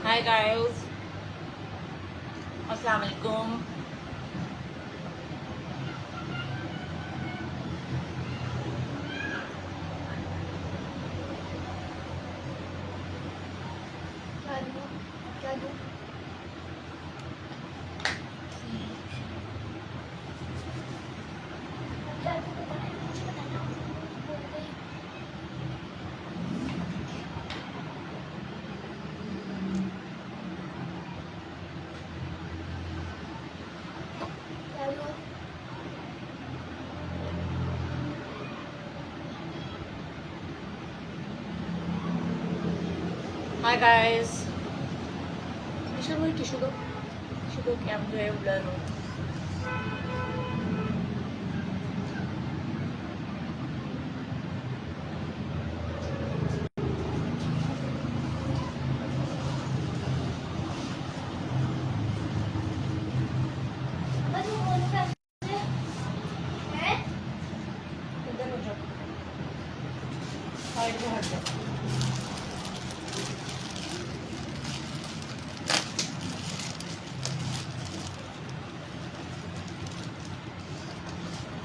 Hi guys, अस्सलाम वालेकुम। क्या दूं? क्या दूं बताना है, मुझे बताना। बोल रही क्या दूं? हाय गाइस, टिश्यू दो क्या जो है ब्लर हो। बस वो फोन पे है। इधर हो जाओ, साइड में हट जाओ।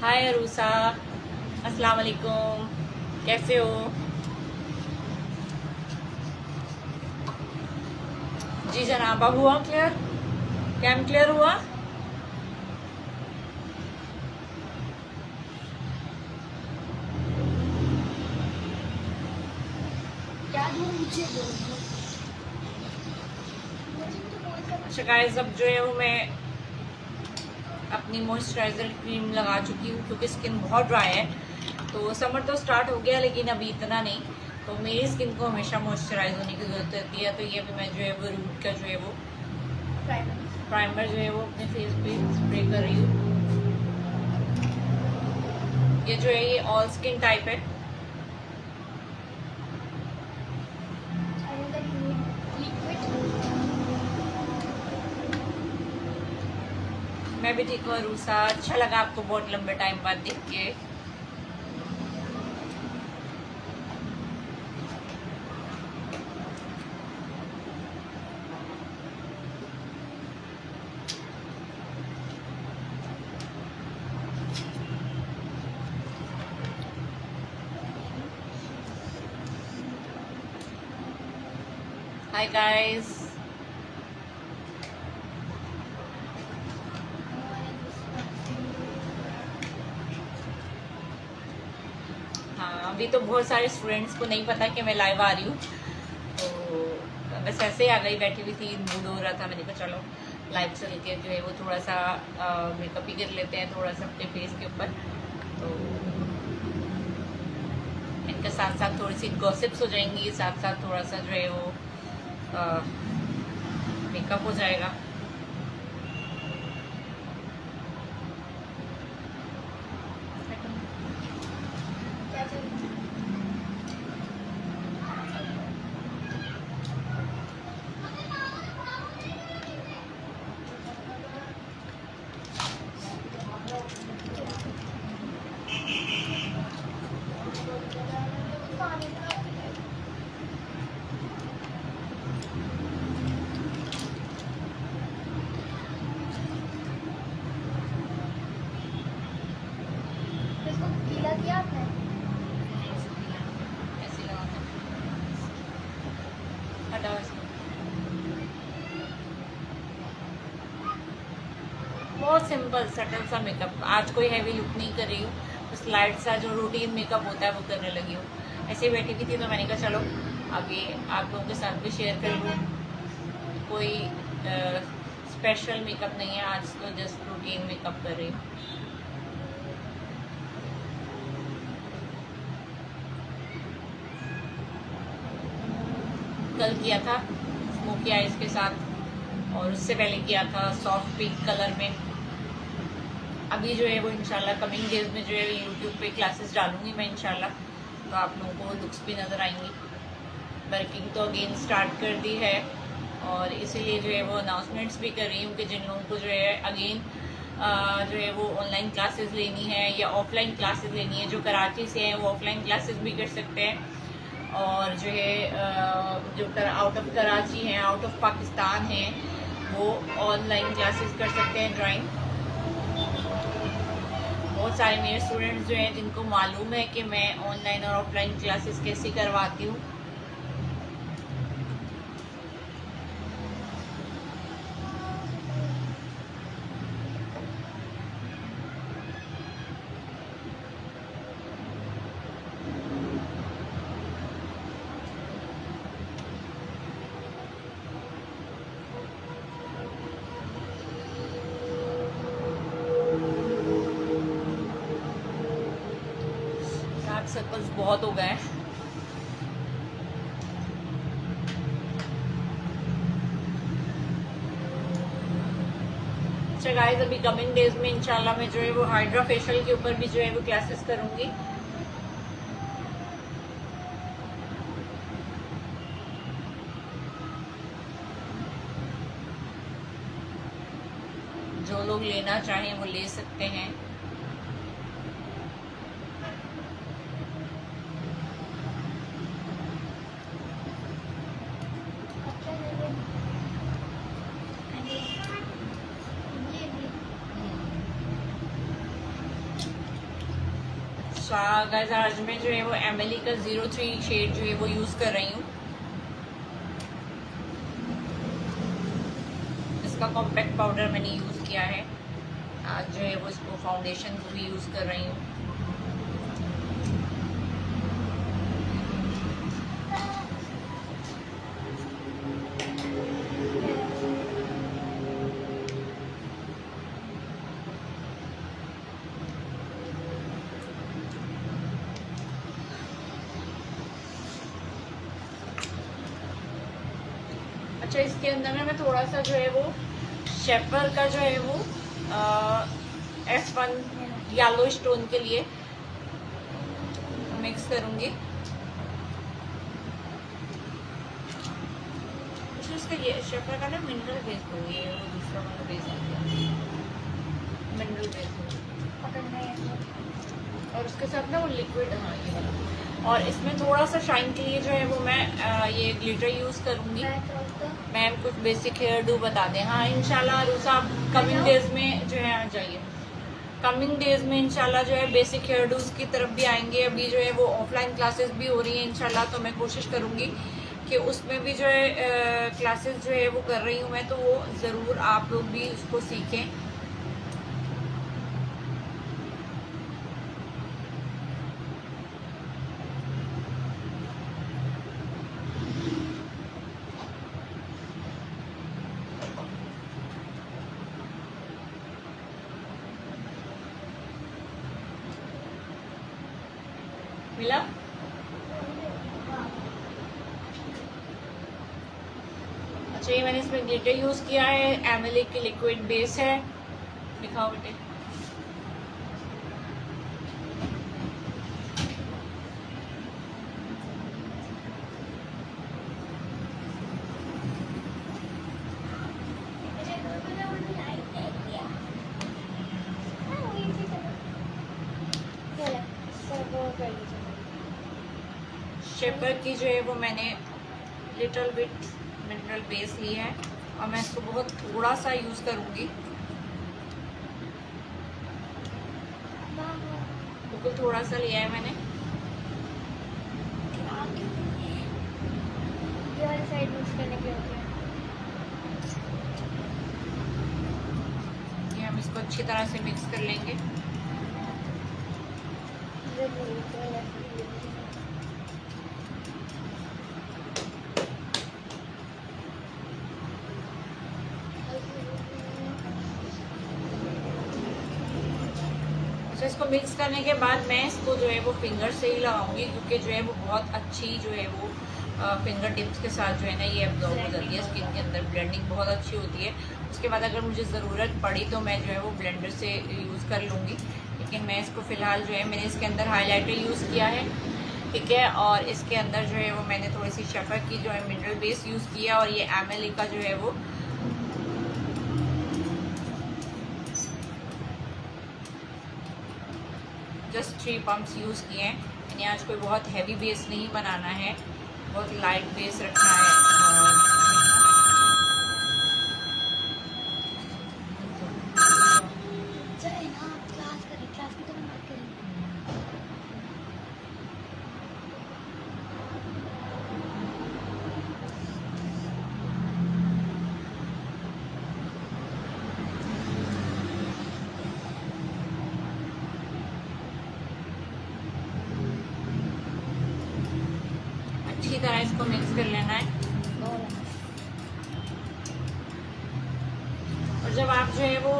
हाय अरूसा, अस्सलाम वालेकुम, कैसे हो? जी जनाब, अब हुआ क्लियर? कैम क्लियर हुआ? क्या दूं? मुझे बोल दो। मुझे तो बोल कर अच्छा गाइस, अब जो है वो मैं अपनी मॉइस्चराइजर क्रीम लगा चुकी हूँ क्योंकि स्किन बहुत ड्राई है। तो समर तो स्टार्ट हो गया लेकिन अभी इतना नहीं, तो मेरी स्किन को हमेशा मॉइस्चराइज होने की जरूरत रहती है। तो ये भी मैं जो है वो रूट का जो है वो प्राइमर जो है वो अपने फेस पे स्प्रे कर रही हूँ। ये जो है ये ऑल स्किन टाइप है। मैं भी ठीक हूँ रूसा, अच्छा लगा आपको बहुत लंबे टाइम बाद देख के। हाय गाइस, हाँ अभी तो बहुत सारे स्टूडेंट्स को नहीं पता कि मैं लाइव आ रही हूँ, तो बस ऐसे ही आ गई, बैठी हुई थी, मूड हो रहा था, मैंने कहा चलो लाइव चल के जो है वो थोड़ा सा मेकअप ही कर लेते हैं थोड़ा सा अपने फेस के ऊपर। तो इनके साथ साथ थोड़ी सी गॉसिप्स हो जाएंगी, साथ साथ थोड़ा सा जो है वो मेकअप हो जाएगा। क्या चाहिए? पानी का इसको गीला किया आपने? ऐसे लगाना, हटाओ इसको। बहुत सिंपल सटल सा मेकअप, आज कोई हैवी लुक नहीं कर रही हूँ, बस लाइट सा जो रूटीन मेकअप होता है वो करने लगी हूँ। ऐसे ही बैठी हुई थी तो मैंने कहा चलो आगे आप लोगों के साथ भी शेयर कर लूँ। कोई स्पेशल मेकअप नहीं है आज, तो जस्ट रूटीन मेकअप कर रही हूँ। कल किया था स्मोकी आइज के साथ और उससे पहले किया था सॉफ्ट पिंक कलर में। अभी जो है वो इंशाल्लाह कमिंग डेज में जो है यूट्यूब पे क्लासेस डालूंगी मैं इंशाल्लाह, तो आप लोगों को लुक्स भी नज़र आएंगी। वर्किंग तो अगेन स्टार्ट कर दी है और इसीलिए जो है वो अनाउंसमेंट्स भी कर रही हूँ कि जिन लोगों को जो है अगेन जो है वो ऑनलाइन क्लासेस लेनी है या ऑफलाइन क्लासेस लेनी है, जो कराची से हैं वो ऑफलाइन क्लासेस भी कर सकते हैं और जो है जो आउट ऑफ कराची हैं, आउट ऑफ पाकिस्तान हैं, वो ऑनलाइन क्लासेस कर सकते हैं ड्राइंग। बहुत सारे मेरे स्टूडेंट्स जो हैं जिनको मालूम है कि मैं ऑनलाइन और ऑफलाइन क्लासेस कैसे करवाती हूँ। सर्कल्स बहुत हो गए हैं। अच्छा गाइस, अभी कमिंग डेज में इंशाल्लाह मैं जो है वो हाइड्रा फेशियल के ऊपर भी जो है वो क्लासेस करूंगी। जो लोग लेना चाहें वो ले सकते हैं। गाइस, आज मैं जो है वो एमिली का 03 शेड जो है वो यूज कर रही हूँ। इसका कॉम्पैक्ट पाउडर मैंने यूज किया है। आज जो है वो इसको फाउंडेशन को भी यूज कर रही हूँ। अच्छा, इसके अंदर में मैं थोड़ा सा जो है वो शेफर का जो है वो S1 येलो स्टोन के लिए मिक्स करूंगी। अच्छा, इसका ये शेफर का ना मिनरल बेस दूंगी, ये वो दूसरा वाला बेस मिनरल बेस और उसके साथ ना वो लिक्विड, हाँ ये वाला। और इसमें थोड़ा सा शाइन के लिए जो है वो मैं ये ग्लिटर यूज करूंगी। मैम कुछ बेसिक हेयर डू बता दें। हाँ इंशाल्लाह रूसा, कमिंग डेज में जो है आ जाइए। कमिंग डेज में इंशाल्लाह जो है बेसिक हेयर डूज की तरफ भी आएंगे। अभी जो है वो ऑफलाइन क्लासेस भी हो रही हैं इंशाल्लाह, तो मैं कोशिश करूंगी कि उसमें भी जो है क्लासेस जो है वो कर रही हूँ मैं, तो वो ज़रूर आप लोग भी उसको सीखें। मिला? अच्छा, ये मैंने इसमें ग्लिटर यूज किया है। एमिली की लिक्विड बेस है। दिखाओ बेटे। शेपर की जो है वो मैंने लिटिल बिट मिनरल बेस ली है और मैं इसको बहुत थोड़ा सा यूज करूंगी, बिल्कुल थोड़ा सा लिया है मैंने। साइड मिक्स करने के ये हम इसको अच्छी तरह से मिक्स कर लेंगे। तो इसको मिक्स करने के बाद मैं इसको जो है वो फिंगर से ही लगाऊंगी, क्योंकि जो है वो बहुत अच्छी जो है वो फिंगर टिप्स के साथ जो है ना ये एब्जॉर्ब हो जाती है स्किन के अंदर। ब्लेंडिंग बहुत अच्छी होती है। उसके बाद अगर मुझे ज़रूरत पड़ी तो मैं जो है वो ब्लेंडर से यूज़ कर लूँगी, लेकिन मैं इसको फ़िलहाल जो है मैंने इसके अंदर हाईलाइटर यूज़ किया है, ठीक है। और इसके अंदर जो है वो मैंने थोड़ी सी शेफर की जो है मिनरल बेस यूज़ किया, और ये एमिली का जो है वो जस्ट 3 पम्प्स यूज़ किए हैं। मैंने आज कोई बहुत हैवी बेस नहीं बनाना है, बहुत लाइट बेस रखना है। और चले ना क्लास की तरह बात करें। अच्छी तरह इसको मिक्स कर लेना है। और जब आप जो है वो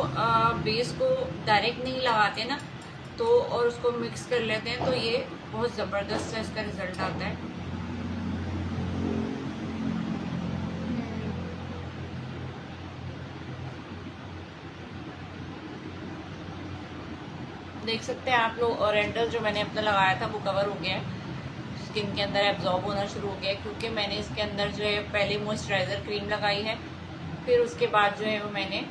बेस को डायरेक्ट नहीं लगाते ना तो और उसको मिक्स कर लेते हैं तो ये बहुत ज़बरदस्त सा इसका रिजल्ट आता है। देख सकते हैं आप लोग, ओरिएंटल जो मैंने अपना लगाया था वो कवर हो गया है, स्किन के अंदर एब्जॉर्ब होना शुरू हो गया है, क्योंकि मैंने इसके अंदर जो है पहले मॉइस्चराइज़र क्रीम लगाई है, फिर उसके बाद जो है वो मैंने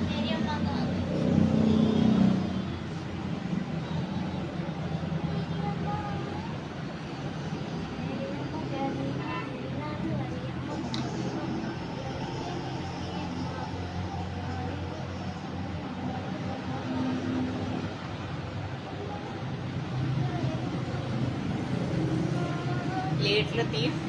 मेरी अम्मा का लेट लतीफ़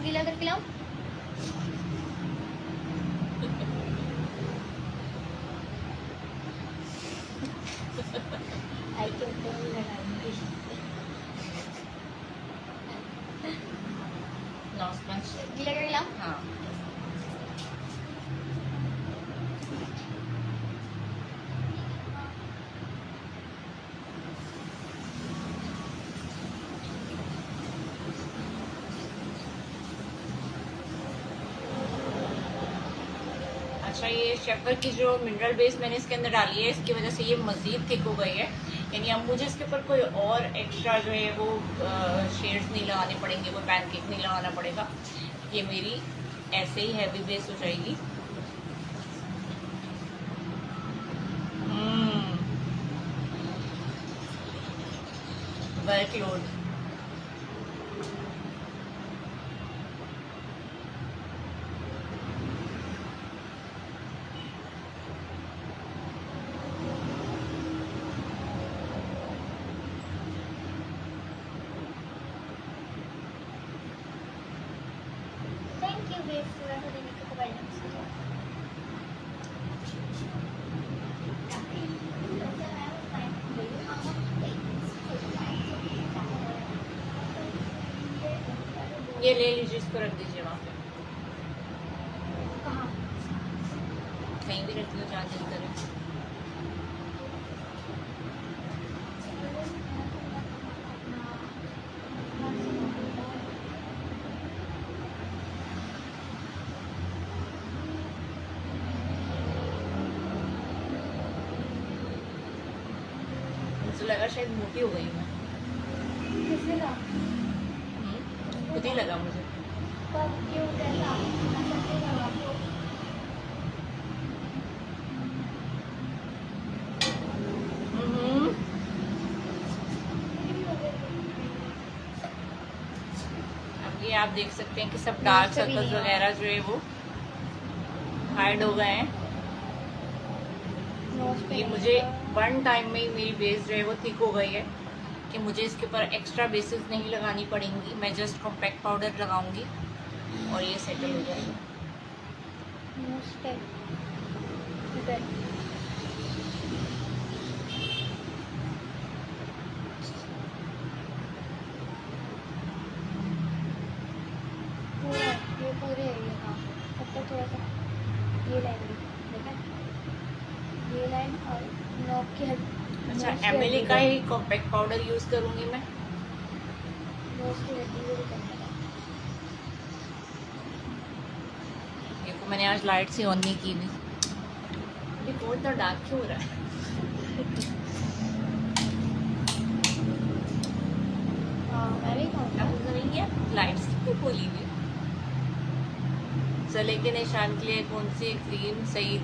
गीला कर पिलाऊं? आई के ऊपर लगाऊंगी। नॉस्पंज। गीला कर पिलाऊं? हाँ, अच्छा ये शेफर की जो मिनरल बेस मैंने इसके अंदर डाली है, इसकी वजह से ये मज़ीद थिक हो गई है। यानी अब मुझे इसके ऊपर कोई और एक्स्ट्रा जो है वो शेड्स नहीं लगाने पड़ेंगे, कोई पैनकेक नहीं लगाना पड़ेगा। ये मेरी ऐसे ही हैवी बेस हो जाएगी। वर्कलोड। थैंक यू बेस पूरा देने के लिए। ये ले लीजिए, इसको रख दीजिए वहाँ पे, कहाँ? कहीं भी रख लो जहाँ दिल करे। मुझे लगा शायद मोटी हो गई मैं। किसने कहा? खुद ही लगा मुझे। कब क्यों कैसा? ऐसा क्यों लगा आपको? अब ये आप देख सकते हैं कि सब डार्क सर्कल्स वगैरह जो है वो हाइड हो गए हैं। ये मुझे वन टाइम में ही मेरी बेस जो है वो थिक हो गई है कि मुझे इसके ऊपर एक्स्ट्रा बेसिस नहीं लगानी पड़ेंगी। मैं जस्ट कॉम्पैक्ट पाउडर लगाऊंगी और ये सेटल हो जाएगा। ये लाइन भी देखा, ये लाइन और नोक की अच्छा, एमिली का ही कॉम्पैक्ट पाउडर यूज करूंगी मैं। नोज की हड्डी भी करना है। देखो मैंने आज लाइट सी ऑन नहीं की भी। रिपोर्ट तो डार्क क्यों हो रहा है? हाँ मैं भी कहूँगा। नहीं है लाइट्स क्यों खोली हुई? जले के निशान के लिए कौन सी क्रीम सही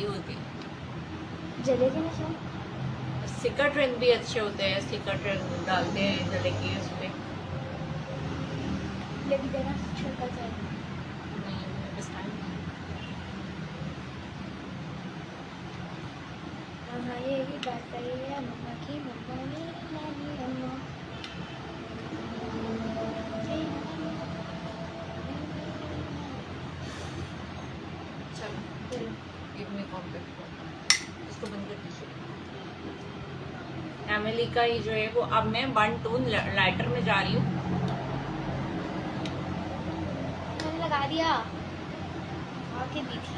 होती? जले के निशान सिका ट्रेंड भी अच्छे होते हैं, सिका ट्रेंड डालते हैं जले के उसमें। लेकिन देना छोटा सा है। नहीं, बस time नहीं। हाँ ये बात सही है। मम्मा की मम्मा ने नानी अम्मा चलो गिव मी कॉम्पैक्ट पाउडर, इसको बंद कर दीजिए। एमिली का ही जो है वो अब मैं 1 टोन लाइटर में जा रही हूँ। मैंने लगा दिया, आके दी थी।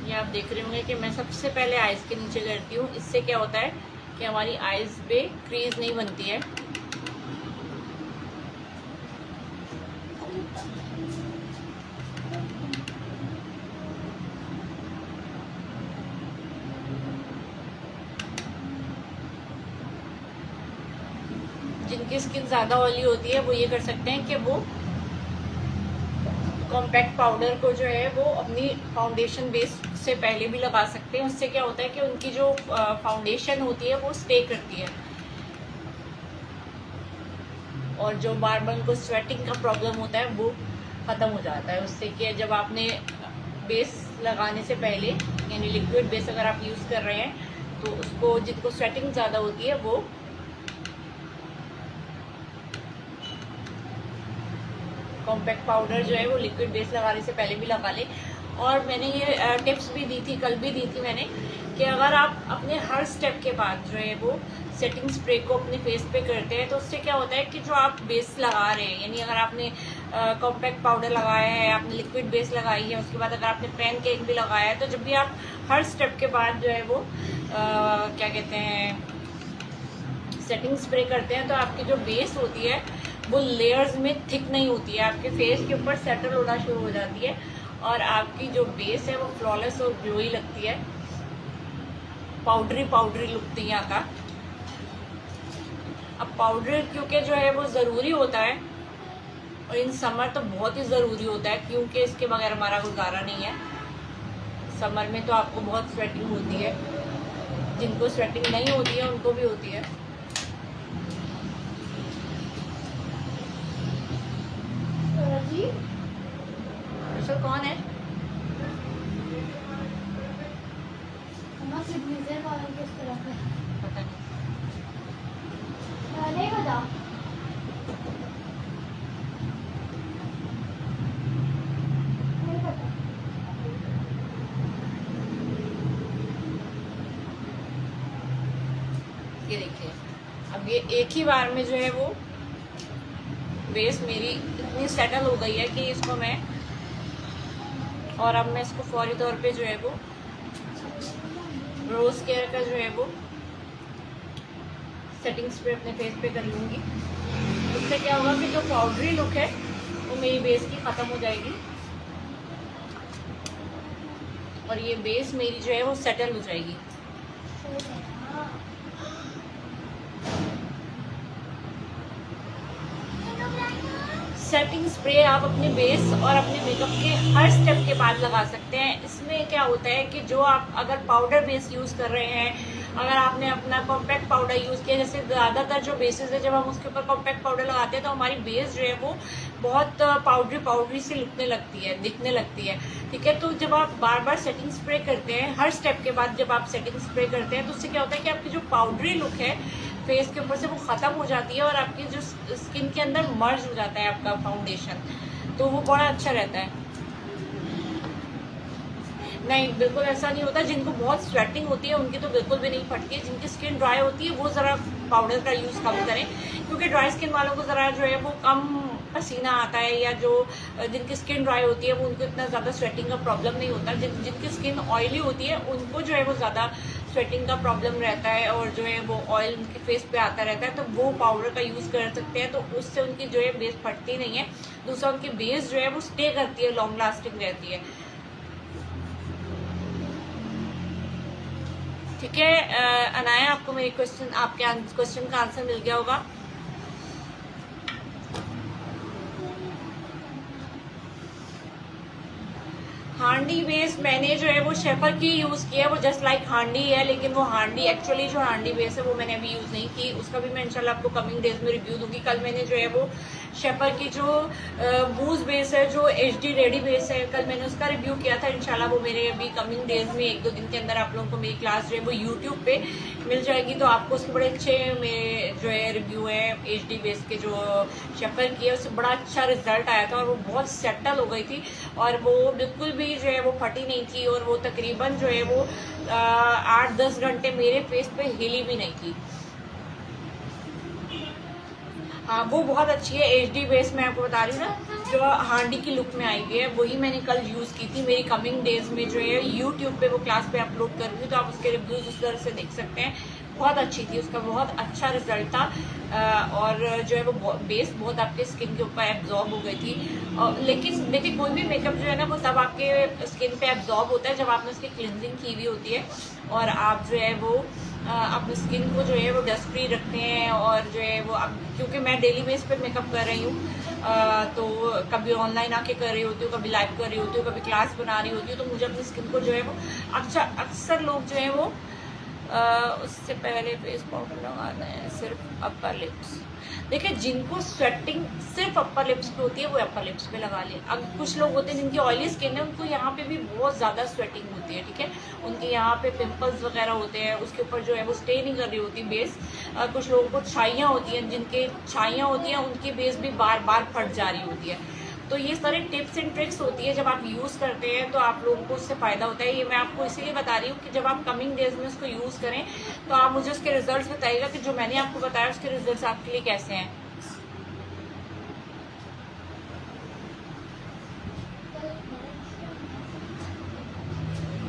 ये आप देख रहे होंगे कि मैं सबसे पहले आईज के नीचे करती हूँ। इससे क्या होता है कि हमारी आईज पे क्रीज नहीं बनती है। जिनकी स्किन ज़्यादा ऑयली होती है वो ये कर सकते हैं कि वो कॉम्पैक्ट पाउडर को जो है वो अपनी फाउंडेशन बेस से पहले भी लगा सकते हैं। उससे क्या होता है कि उनकी जो फाउंडेशन होती है वो स्टे करती है, और जो बार बार उनको स्वेटिंग का प्रॉब्लम होता है वो ख़त्म हो जाता है उससे। कि जब आपने बेस लगाने से पहले यानी लिक्विड बेस अगर आप यूज़ कर रहे हैं तो उसको, जिनको स्वेटिंग ज़्यादा होती है वो कॉम्पैक्ट पाउडर जो है वो लिक्विड बेस लगाने से पहले भी लगा ले। और मैंने ये टिप्स भी दी थी, कल भी दी थी मैंने, कि अगर आप अपने हर स्टेप के बाद जो है वो सेटिंग स्प्रे को अपने फेस पे करते हैं तो उससे क्या होता है कि जो आप बेस लगा रहे हैं, यानी अगर आपने कॉम्पैक्ट पाउडर लगाया है, आपने लिक्विड बेस लगाई है, उसके बाद अगर आपने पैन केक भी लगाया है, तो जब भी आप हर स्टेप के बाद जो है वो क्या कहते हैं सेटिंग स्प्रे करते हैं तो आपकी जो बेस होती है वो लेयर्स में थिक नहीं होती है, आपके फेस के ऊपर सेटल होना शुरू हो जाती है और आपकी जो बेस है वो फ्लॉलेस और ग्लोई लगती है, पाउडरी लुक यहाँ का। अब पाउडर क्योंकि जो है वो ज़रूरी होता है और इन समर तो बहुत ही ज़रूरी होता है क्योंकि इसके बगैर हमारा गुजारा नहीं है। समर में तो आपको बहुत स्वेटिंग होती है, जिनको स्वेटिंग नहीं होती है उनको भी होती है। जी सर कौन है? मम्मा सिग्नेचर कॉलर किस तरफ है? पता नहीं। नहीं पता। नहीं पता। ये देखिए, अब ये एक ही बार में जो है वो बेस मेरी इतनी सेटल हो गई है कि इसको मैं, और अब मैं इसको फौरी तौर पे जो है वो रोज केयर का जो है वो सेटिंग स्प्रे अपने फेस पे कर लूँगी। उससे क्या होगा कि जो पाउडरी लुक है वो मेरी बेस की ख़त्म हो जाएगी और ये बेस मेरी जो है वो सेटल हो जाएगी। सेटिंग स्प्रे आप अपने बेस और अपने मेकअप के हर स्टेप के बाद लगा सकते हैं। इसमें क्या होता है कि जो आप अगर पाउडर बेस यूज़ कर रहे हैं, अगर आपने अपना कॉम्पैक्ट पाउडर यूज़ किया, जैसे ज़्यादातर जो बेसेस है जब हम उसके ऊपर कॉम्पैक्ट पाउडर लगाते हैं तो हमारी बेस जो है वो बहुत पाउडरी सी दिखने लगती है, ठीक है। तो जब आप बार बार सेटिंग स्प्रे करते हैं, हर स्टेप के बाद जब आप सेटिंग स्प्रे करते हैं तो उससे क्या होता है कि आपकी जो पाउडरी लुक है फेस के ऊपर से वो ख़त्म हो जाती है और आपकी जो स्किन के अंदर मर्ज हो जाता है आपका फाउंडेशन। तो वो बड़ा अच्छा रहता है। नहीं, बिल्कुल ऐसा नहीं होता। जिनको बहुत स्वेटिंग होती है उनकी तो बिल्कुल भी नहीं फटती है। जिनकी स्किन ड्राई होती है वो ज़रा पाउडर का यूज़ कम करें, क्योंकि ड्राई स्किन वालों को ज़रा जो है वो कम पसीना आता है, या जो जिनकी स्किन ड्राई होती है वो उनको इतना ज़्यादा स्वेटिंग का प्रॉब्लम नहीं होता। जिनकी स्किन ऑयली होती है उनको जो है वो ज़्यादा स्वेटिंग का प्रॉब्लम रहता है, और जो है वो ऑयल उनके फेस पे आता रहता है, तो वो पाउडर का यूज़ कर सकते हैं। तो उससे उनकी जो है बेस फटती नहीं है। दूसरा, उनकी बेस जो है वो स्टे करती है, लॉन्ग लास्टिंग रहती है। ठीक है अनाया, आपको मेरे क्वेश्चन, आपके क्वेश्चन का आंसर मिल गया होगा। हांडी बेस मैंने जो है वो शेफर की यूज़ किया है, वो जस्ट लाइक हांडी है, लेकिन वो हांडी एक्चुअली जो हांडी बेस है वो मैंने अभी यूज़ नहीं की। उसका भी मैं इंशाल्लाह आपको कमिंग डेज में रिव्यू दूंगी। कल मैंने जो है वो शेफर की जो बूज बेस है, जो HD रेडी बेस है, कल मैंने उसका रिव्यू किया था। इंशाल्लाह वो मेरे अभी कमिंग डेज में 1-2 दिन के अंदर आप लोगों को मेरी क्लास जो है वो यूट्यूब पे मिल जाएगी, तो आपको उसके बड़े अच्छे मेरे जो है रिव्यू है HD बेस के जो शेफर की है, उससे बड़ा अच्छा रिजल्ट आया था, और वो बहुत सेटल हो गई थी, और वो बिल्कुल भी जो है वो फटी नहीं थी, और वो तकरीबन जो है वो 8-10 घंटे मेरे फेस पे हिली भी नहीं थी। हाँ, वो बहुत अच्छी है HD बेस। मैं आपको बता रही हूँ ना, जो हांडी की लुक में आई हुई है, वही मैंने कल यूज़ की थी। मेरी कमिंग डेज में जो है यूट्यूब पे वो क्लास पे अपलोड कर रही हूँ, तो आप उसके रिव्यूज उस तरह से देख सकते हैं। बहुत अच्छी थी, उसका बहुत अच्छा रिजल्ट था, और जो है वो बेस बहुत आपके स्किन के ऊपर एब्जॉर्ब हो गई थी। लेकिन देखिए, कोई भी मेकअप जो है ना वो तब आपके स्किन पे एब्जॉर्ब होता है जब आपने उसकी क्लिनजिंग की हुई होती है, और आप जो है वो अपनी स्किन को जो है वो डस्ट फ्री रखते हैं। और जो है वो अब क्योंकि मैं डेली बेस पे मेकअप कर रही हूँ, तो कभी ऑनलाइन आके कर रही होती हूँ, कभी लाइव कर रही होती हूँ, कभी क्लास बना रही होती हूँ, तो मुझे अपनी स्किन को जो है वो अक्सर लोग जो है वो उससे पहले फेस पाउडर लगाना है सिर्फ अपर लिप्स। देखिए, जिनको स्वेटिंग सिर्फ अपर लिप्स पे होती है वो अपर लिप्स पे लगा ले। अब कुछ लोग होते हैं जिनकी ऑयली स्किन है, उनको यहाँ पे भी बहुत ज़्यादा स्वेटिंग होती है, ठीक है, उनके यहाँ पे पिंपल्स वगैरह होते हैं, उसके ऊपर जो है वो स्टे नहीं कर रही होती बेस। कुछ लोगों को छाइयाँ होती हैं, जिनके छाइयाँ होती हैं उनकी बेस भी बार बार फट जा रही होती है। तो ये सारे टिप्स एंड ट्रिक्स होती है, जब आप यूज़ करते हैं तो आप लोगों को उससे फ़ायदा होता है। ये मैं आपको इसीलिए बता रही हूँ कि जब आप कमिंग डेज में उसको यूज़ करें तो आप मुझे उसके रिजल्ट्स बताइएगा कि जो मैंने आपको बताया उसके रिजल्ट्स आपके लिए कैसे हैं।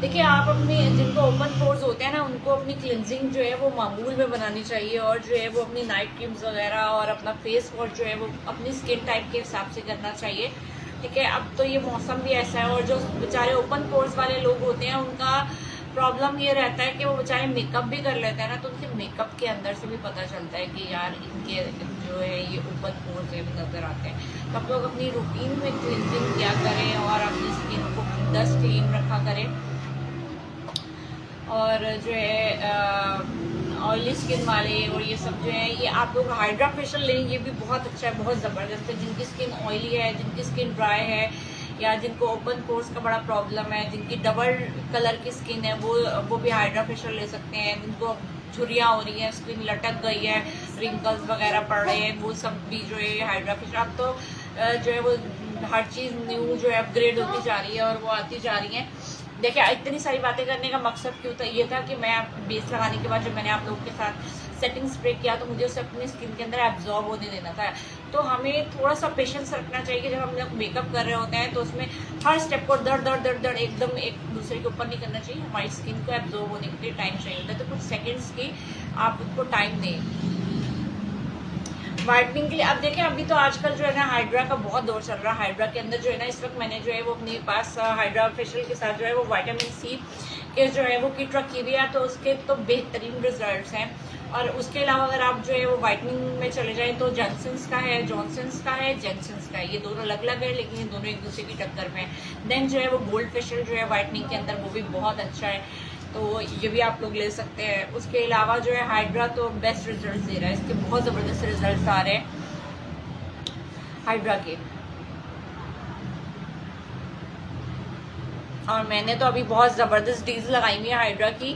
देखिए, आप अपने जिनको ओपन पोर्स होते हैं ना, उनको अपनी क्लिनजिंग जो है वो मामूल में बनानी चाहिए, और जो है वो अपनी नाइट क्रीम्स वगैरह और अपना फेस वॉश जो है वो अपनी स्किन टाइप के हिसाब से करना चाहिए, ठीक है। अब तो ये मौसम भी ऐसा है, और जो बेचारे ओपन पोर्स वाले लोग होते हैं उनका प्रॉब्लम ये रहता है कि वो बेचारे मेकअप भी कर लेते हैं ना, तो उनके मेकअप के अंदर से भी पता चलता है कि यार इनके जो है ये ओपन पोर्स है नजर आते हैं। तो आप लोग अपनी रूटीन में क्लिनजिंग किया करें, और अपनी स्किन को डस्ट क्लीन रखा करें, और जो है ऑयली स्किन वाले और ये सब जो है, ये आप लोग हाइड्रा फेशियल लें, ये भी बहुत अच्छा है, बहुत ज़बरदस्त है। जिनकी स्किन ऑयली है, जिनकी स्किन ड्राई है, या जिनको ओपन पोर्स का बड़ा प्रॉब्लम है, जिनकी डबल कलर की स्किन है, वो भी हाइड्रा फेशियल ले सकते हैं। जिनको झुर्रियाँ हो रही हैं, स्किन लटक गई है, रिंकल्स वगैरह पड़ रहे हैं, वो सब भी जो है हाइड्रा फेशियल। अब तो जो है वो हर चीज़ न्यू जो है अपग्रेड होती जा रही है, और वो आती जा रही है। देखिए, इतनी सारी बातें करने का मकसद क्यों था, ये था कि मैं बेस लगाने के बाद जब मैंने आप लोगों के साथ सेटिंग स्प्रे किया तो मुझे उसे अपनी स्किन के अंदर एब्जॉर्ब होने देना था। तो हमें थोड़ा सा पेशेंस रखना चाहिए कि जब हम लोग मेकअप कर रहे होते हैं तो उसमें हर स्टेप को दर एकदम एक दूसरे के ऊपर नहीं करना चाहिए। हमारी स्किन को एब्जॉर्ब होने के लिए टाइम चाहिए होता है, तो कुछ सेकेंड्स की आप उसको टाइम दें वाइटनिंग के लिए। अब देखें, अभी तो आजकल जो है ना हाइड्रा का बहुत दौर चल रहा है। हाइड्रा के अंदर जो है ना इस वक्त मैंने जो है वो अपने पास हाइड्रा फेशियल के साथ जो है वो विटामिन C के जो है वो किट रखी हुई है, तो उसके तो बेहतरीन रिजल्ट्स हैं। और उसके अलावा अगर आप जो है वो वाइटनिंग में चले जाएं तो जॉनसन्स का है, जेनसेंस का है, ये दोनों अलग अलग है, लेकिन ये दोनों एक दूसरे की टक्कर में है। देन जो है वो गोल्ड फेशियल जो है वाइटनिंग के अंदर, वो भी बहुत अच्छा है, तो ये भी आप लोग ले सकते हैं। उसके अलावा जो है हाइड्रा तो बेस्ट रिजल्ट दे रहा है, इसके बहुत ज़बरदस्त रिजल्ट आ रहे हैं हाइड्रा के। और मैंने तो अभी बहुत ज़बरदस्त डील्स लगाई हुई है हाइड्रा की,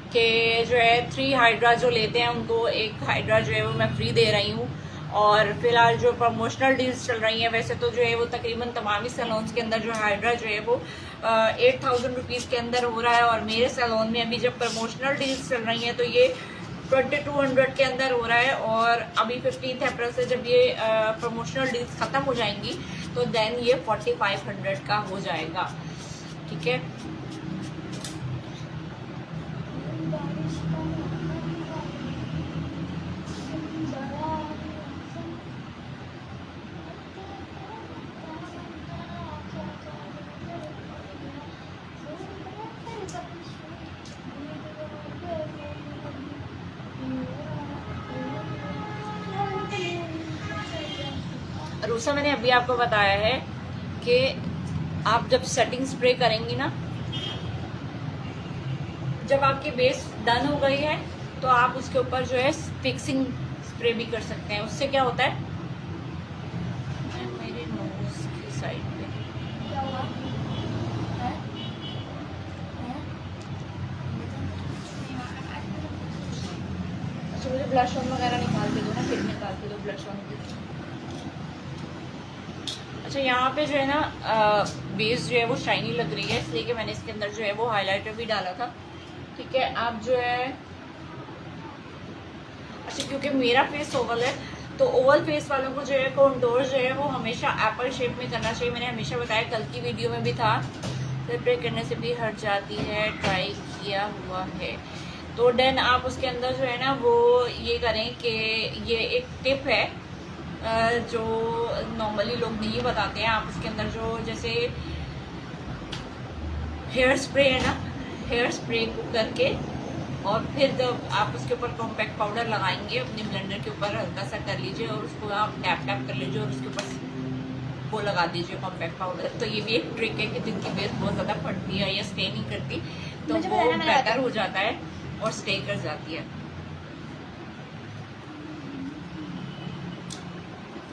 कि जो है 3 हाइड्रा जो लेते हैं उनको 1 हाइड्रा जो है वो मैं फ्री दे रही हूँ। और फिलहाल जो प्रमोशनल डील्स चल रही हैं, वैसे तो जो है वो तकरीबन तमाम ही सैलून्स के अंदर जो हाइड्रा जो है वो 8000 रुपीज़ के अंदर हो रहा है, और मेरे सैलून में अभी जब प्रमोशनल डील्स चल रही हैं तो ये 2200 के अंदर हो रहा है। और अभी 15 अप्रैल से जब ये प्रमोशनल डील्स ख़त्म हो जाएंगी तो देन ये 4500 का हो जाएगा। ठीक है, बारिश का रूसा, मैंने अभी आपको बताया है कि आप जब सेटिंग स्प्रे करेंगी ना, जब आपकी बेस डन हो गई है तो आप उसके ऊपर जो है फिक्सिंग स्प्रे भी कर सकते हैं। उससे क्या होता है, मेरे नोज की साइड पे क्या हुआ है? अच्छा, मुझे ब्लश ऑन वगैरह निकाल के दो ना, फिर निकाल के दो ब्लश ऑन। अच्छा, यहाँ पे जो है ना बेस जो है वो शाइनी लग रही है, इसलिए कि मैंने इसके अंदर जो है वो हाइलाइटर भी डाला था। ठीक है, आप जो है, अच्छा क्योंकि मेरा फेस ओवल है तो ओवल फेस वालों को जो है कॉन्टोर जो है वो हमेशा एप्पल शेप में करना चाहिए। मैंने हमेशा बताया, कल की वीडियो में भी था, स्प्रे करने से भी हट जाती है, ट्राई किया हुआ है। तो देन आप उसके अंदर जो है ना वो ये करें कि ये एक टिप है जो नॉर्मली लोग नहीं बताते हैं। आप उसके अंदर जो जैसे हेयर स्प्रे है ना, हेयर स्प्रे को करके और फिर जब आप उसके ऊपर कॉम्पैक्ट पाउडर लगाएंगे अपने ब्लेंडर के ऊपर हल्का सा कर लीजिए और उसको आप टैप टैप कर लीजिए और उसके ऊपर वो लगा दीजिए कॉम्पैक्ट पाउडर। तो ये भी एक ट्रिक है कि जिनकी बेस बहुत ज़्यादा फटती है या स्टे नहीं करती तो मुझे वो बताना, मैं बेटर हो जाता है और स्टे कर जाती है।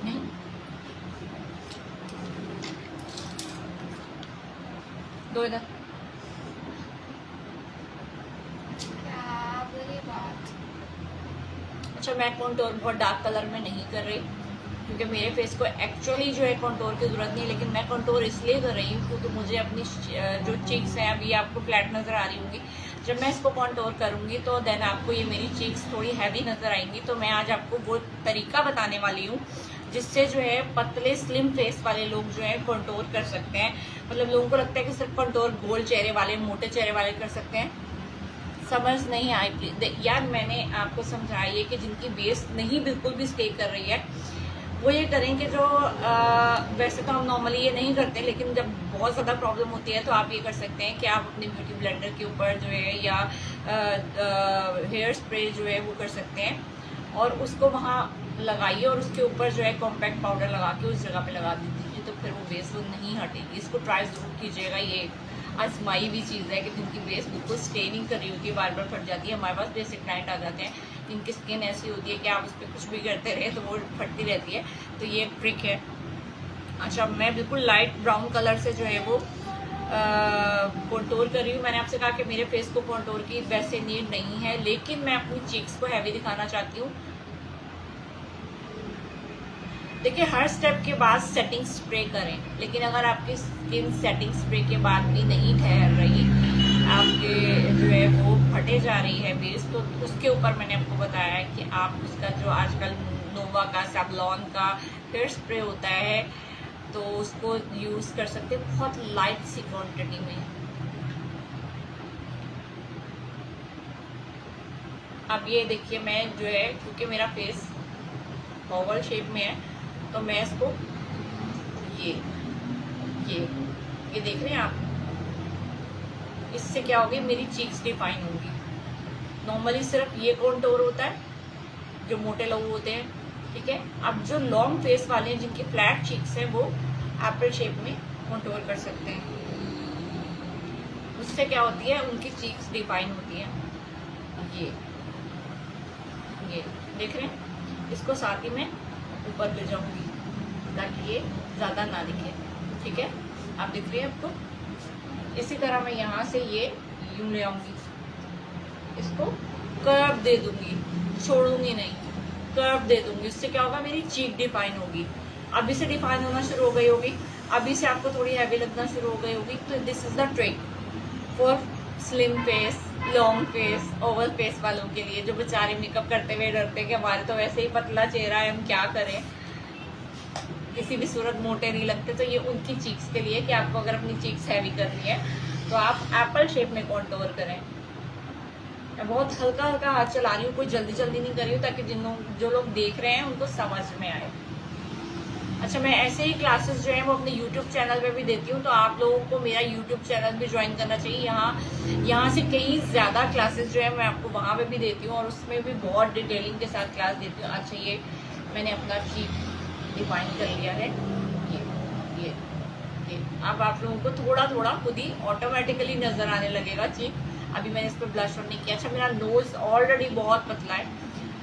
नहीं, दो इधर। क्या बुरी बात। अच्छा, मैं कॉन्टोर बहुत डार्क कलर में नहीं कर रही क्योंकि मेरे फेस को एक्चुअली जो है कॉन्टोर की ज़रूरत नहीं है, लेकिन मैं कॉन्टोर इसलिए कर रही हूँ क्योंकि मुझे अपनी जो चीक्स हैं, अभी आपको फ्लैट नज़र आ रही होंगी, जब मैं इसको कॉन्टोर करूँगी तो देन आपको ये मेरी चीक्स थोड़ी हैवी नज़र आएंगी। तो मैं आज आपको वो तरीका बताने वाली हूँ जिससे जो है पतले स्लिम फेस वाले लोग जो है कॉन्टोर कर सकते हैं। मतलब लोगों को लगता है कि सिर्फ कॉन्टोर गोल चेहरे वाले, मोटे चेहरे वाले कर सकते हैं, समझ नहीं आई प्लीज यार। मैंने आपको समझाया है कि जिनकी बेस नहीं बिल्कुल भी स्टे कर रही है वो ये करें कि जो वैसे तो हम नॉर्मली ये नहीं करते, लेकिन जब बहुत ज़्यादा प्रॉब्लम होती है तो आप ये कर सकते हैं कि आप अपने ब्यूटी ब्लेंडर के ऊपर जो है या हेयर स्प्रे जो है वो कर सकते हैं और उसको वहाँ लगाइए और उसके ऊपर जो है कॉम्पैक्ट पाउडर लगा के उस जगह पे लगा दीजिए, तो फिर वो बेस वो नहीं हटेगी। इसको ट्राई ज़रूर कीजिएगा। ये आजमाई भी चीज़ है कि जिनकी बेस बिल्कुल स्टे नहीं कर रही होती है, बार बार फट जाती है। हमारे पास बेसिक क्लाइंट आ जाते हैं जिनकी स्किन ऐसी होती है कि आप उस पर कुछ भी करते रहे तो वो फटती रहती है, तो ये एक ट्रिक है। अच्छा, मैं बिल्कुल लाइट ब्राउन कलर से जो है वो कॉन्टोर कर रही हूँ। मैंने आपसे कहा कि मेरे फेस को कॉन्टोर की वैसे नीड नहीं है, लेकिन मैं अपनी चीक्स को हैवी दिखाना चाहती हूँ। देखिए, हर स्टेप के बाद सेटिंग स्प्रे करें, लेकिन अगर आपकी स्किन सेटिंग स्प्रे के बाद भी नहीं ठहर रही, आपके जो है वो फटे जा रही है बेस, तो उसके ऊपर मैंने आपको बताया है कि आप उसका जो आजकल नोवा का, सैवलॉन का हेयर स्प्रे होता है तो उसको यूज़ कर सकते हैं बहुत लाइट सी क्वांटिटी में। अब ये देखिए, मैं जो है क्योंकि मेरा फेस ओवल शेप में है तो मैं इसको ये देख रहे हैं आप, इससे क्या होगी, मेरी चीक्स डिफाइन होगी। नॉर्मली सिर्फ ये कॉन्टोर होता है जो मोटे लोग होते हैं, ठीक है। अब जो लॉन्ग फेस वाले हैं जिनकी फ्लैट चीक्स हैं वो एप्पल शेप में कॉन्टोर कर सकते हैं। उससे क्या होती है, उनकी चीक्स डिफाइन होती है। ये देख रहे हैं, इसको साथ ही में ऊपर ले जाऊंगी ताकि ये ज़्यादा ना दिखे, ठीक है। आप दिख रही है आपको, इसी तरह मैं यहाँ से ये यूं ले आऊंगी, इसको कर्व दे दूंगी, छोड़ूंगी नहीं, कर्व दे दूंगी। उससे क्या होगा, मेरी चीक डिफाइन होगी। अभी से डिफाइन होना शुरू हो गई होगी, अभी से आपको थोड़ी हैवी लगना शुरू हो गई होगी। तो this is the trick for slim face, long face, Oval face वालों के लिए, जो बेचारे मेकअप करते हुए डरते हैं कि हमारे तो वैसे ही पतला चेहरा है, हम क्या करें, किसी भी सूरत मोटे नहीं लगते। तो ये उनकी चीक्स के लिए कि आपको अगर अपनी चीक्स हैवी करनी है तो आप एप्पल शेप में कॉन्टोर करें। मैं बहुत हल्का हल्का हाथ चला रही हूँ, कोई जल्दी जल्दी नहीं कर रही हूँ, ताकि जो लोग देख रहे हैं उनको समझ में आए। अच्छा, मैं ऐसे ही क्लासेस जो है वो अपने YouTube चैनल पे भी देती हूँ, तो आप लोगों को मेरा YouTube चैनल भी ज्वाइन करना चाहिए। यहाँ से कई ज़्यादा क्लासेस जो है मैं आपको वहाँ पे भी देती हूँ, और उसमें भी बहुत डिटेलिंग के साथ क्लास देती हूँ। अच्छा, ये मैंने अपना चीक डिफाइन कर लिया है। ये अब आप लोगों को थोड़ा थोड़ा खुद ही ऑटोमेटिकली नजर आने लगेगा चीक। अभी मैंने इस पर ब्लश ऑन नहीं किया। अच्छा, मेरा नोज ऑलरेडी बहुत पतला है,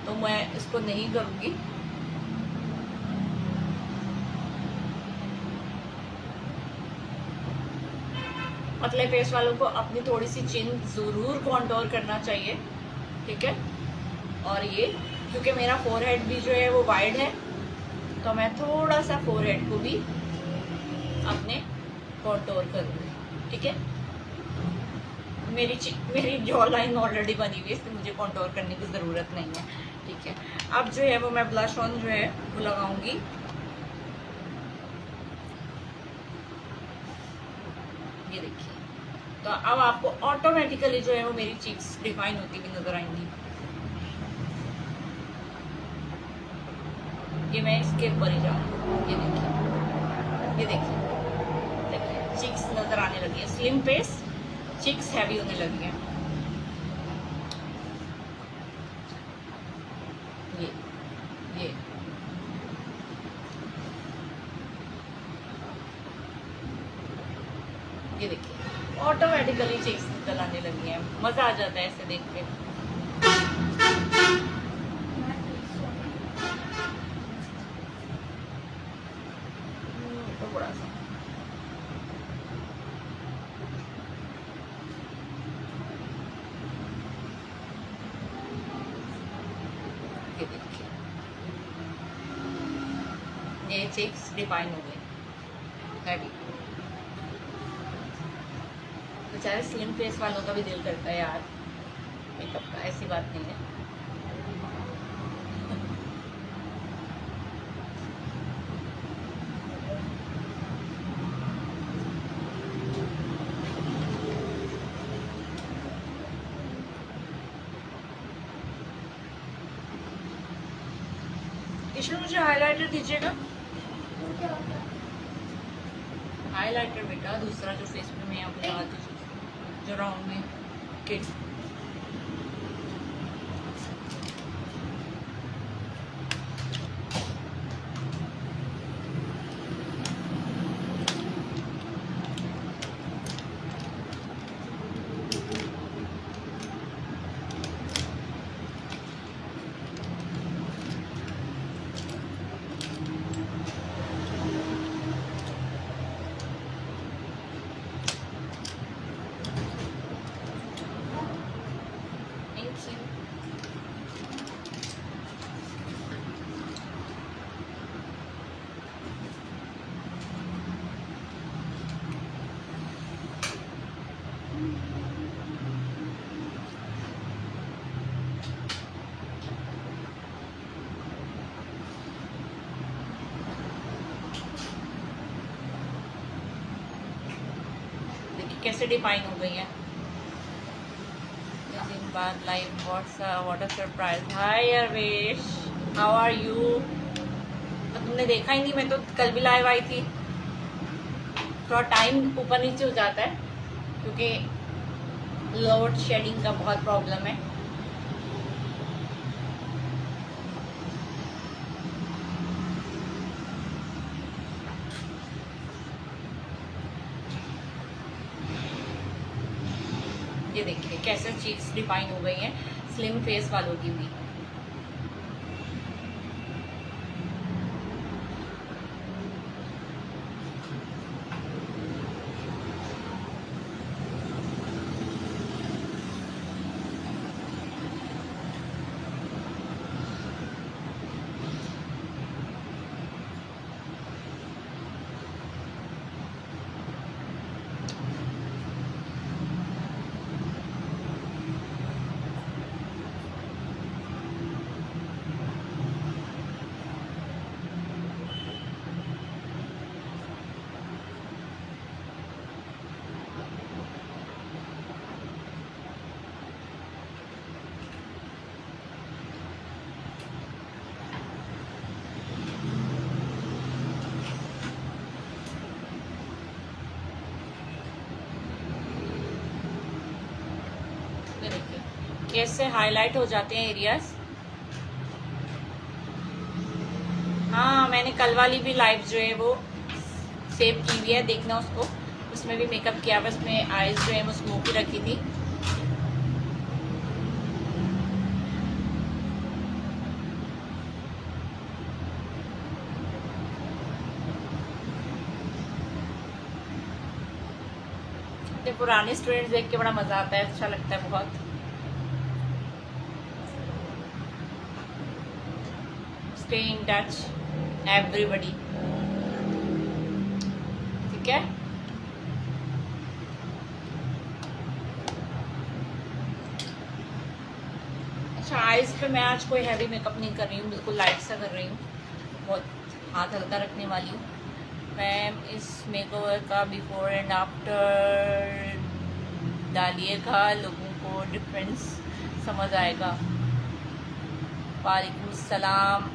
तो मैं इसको नहीं करूँगी। पतले फेस वालों को अपनी थोड़ी सी चिन जरूर कॉन्टोर करना चाहिए, ठीक है। और ये क्योंकि मेरा फोरहेड भी जो है वो वाइड है, तो मैं थोड़ा सा फोरहेड को भी अपने कॉन्टोर करूँगी, ठीक है। मेरी जॉ लाइन ऑलरेडी बनी हुई है, इसलिए मुझे कॉन्टोर करने की ज़रूरत नहीं है, ठीक है। अब जो है वो मैं ब्लश ऑन जो है वो लगाऊंगी। ये देखिए, तो अब आपको ऑटोमेटिकली जो है वो मेरी चीक्स डिफाइन होती हुई नजर आएंगी। ये मैं इसके ऊपर ही जाऊंगी। ये देखिए चीक्स नजर आने लगी है, स्लिम फेस, चीक्स हैवी होने लगी है। ये ये देखिए ऑटोमेटिकली चीक्स निकल आने लगी हैं। मजा आ जाता है ऐसे देख के। थोड़ा सा ये देखिए, ये चीक्स डिफाइन हो गई हैवी। बेचारे स्लिम फेस वालों का भी दिल करता है यार मेकअप का, ऐसी बात नहीं है। इसमें मुझे हाइलाइटर दीजिएगा। हाइलाइटर बेटा दूसरा जो फेस पे मैं यहाँ पे लगाती हूँ, जो राउंड में किड। कैसे डिफाइन हो गई है। दिन बाद live what a surprise. Hi Arvesh, how are you. तो तुमने देखा ही नहीं, मैं तो कल भी लाइव आई थी। थोड़ा टाइम ऊपर नीचे हो जाता है क्योंकि लोड शेडिंग का बहुत प्रॉब्लम है। ये देखिए कैसे चीक्स डिफाइन हो गई हैं स्लिम फेस वालों की भी। कैसे हाईलाइट हो जाते हैं एरियाज। हाँ, मैंने कल वाली भी लाइव जो है वो सेव की हुई है, देखना उसको। उसमें भी मेकअप किया, बस मैं आईज जो है वो स्मोकी रखी थी। तो पुराने स्टूडेंट्स देख के बड़ा मजा आता है, अच्छा लगता है बहुत। स्टे इन टच एवरीबॉडी, ठीक है। अच्छा, आईज पे मैं आज कोई हैवी मेकअप नहीं कर रही हूँ, बिल्कुल लाइट सा कर रही हूँ, बहुत हाथ हल्का रखने वाली हूँ। मैम इस मेकओवर का बिफोर एंड आफ्टर डालिएगा, लोगों को डिफरेंस समझ आएगा। वालेकुम सलाम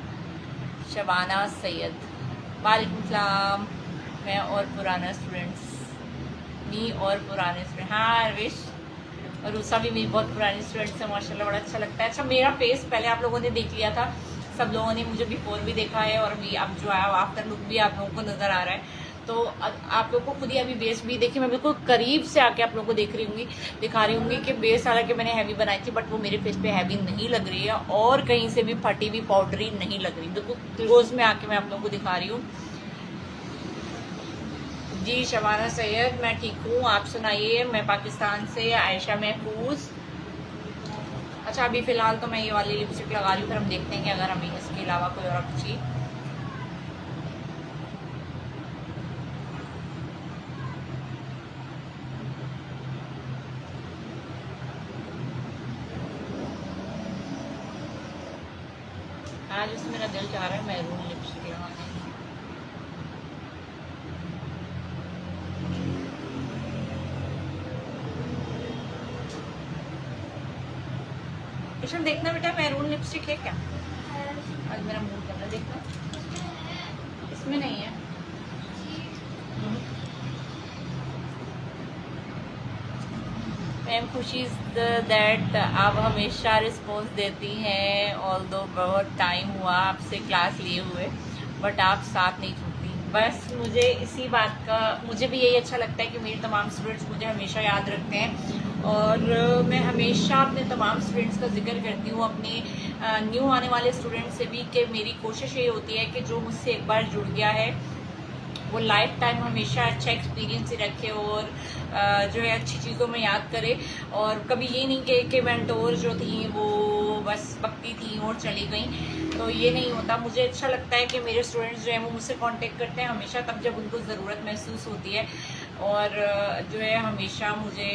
शबाना सैयद। वालेकुम सलाम। मैं और पुराना स्टूडेंट्स, मी और पुराने स्टूडेंट। हाँ अरविश और रूसा भी मेरी बहुत पुरानी स्टूडेंट्स है माशाल्लाह, बड़ा अच्छा लगता है। अच्छा, मेरा फेस पहले आप लोगों ने देख लिया था, सब लोगों ने मुझे बिफोर भी देखा है और अभी अब जो है आफ्टर लुक भी आप लोगों को नज़र आ रहा है। तो आप लोगों को खुद ही अभी बेस भी देखिए, मैं बिल्कुल करीब से आके आप लोगों को दिखा रही हूँगी कि बेस हालांकि मैंने हैवी बनाई थी, बट वो मेरे फेस पे हैवी नहीं लग रही है और कहीं से भी फटी हुई पाउडरी नहीं लग रही, बिल्कुल क्लोज में आके मैं आप लोगों को दिखा रही हूँ। जी शबाना सैयद, मैं ठीक हूँ, आप सुनाइए। मैं पाकिस्तान से आयशा महफूज। अच्छा, अभी फ़िलहाल तो मैं ये वाली लिपस्टिक लगा रही हूँ, फिर हम देखते हैं कि अगर हमें इसके अलावा कोई और अच्छी। आज इसमें मेरा दिल चाह रहा है मैरून लिपस्टिक लगाने। किशन देखना बेटा, मैरून लिपस्टिक है क्या? आज मेरा मूड कर रहा है, देखना इसमें नहीं है। मैम खुशी दैट आप हमेशा रिस्पॉन्स देती हैं, ऑल्दो बहुत टाइम हुआ आपसे क्लास लिए हुए, बट आप साथ नहीं छूटती। बस मुझे इसी बात का, मुझे भी यही अच्छा लगता है कि मेरे तमाम स्टूडेंट्स मुझे हमेशा याद रखते हैं और मैं हमेशा अपने तमाम स्टूडेंट्स का जिक्र करती हूँ, अपने न्यू आने वाले स्टूडेंट्स से भी, कि मेरी कोशिश ये होती है कि जो मुझसे एक बार जुड़ गया है वो लाइफ टाइम हमेशा अच्छा एक्सपीरियंस ही रखे और जो है अच्छी चीज़ों में याद करे। और कभी ये नहीं कि मेंटोर जो थी वो बस पक्की थी और चली गई, तो ये नहीं होता। मुझे अच्छा लगता है कि मेरे स्टूडेंट्स जो है वो मुझसे कांटेक्ट करते हैं हमेशा तब जब उनको ज़रूरत महसूस होती है और जो है हमेशा मुझे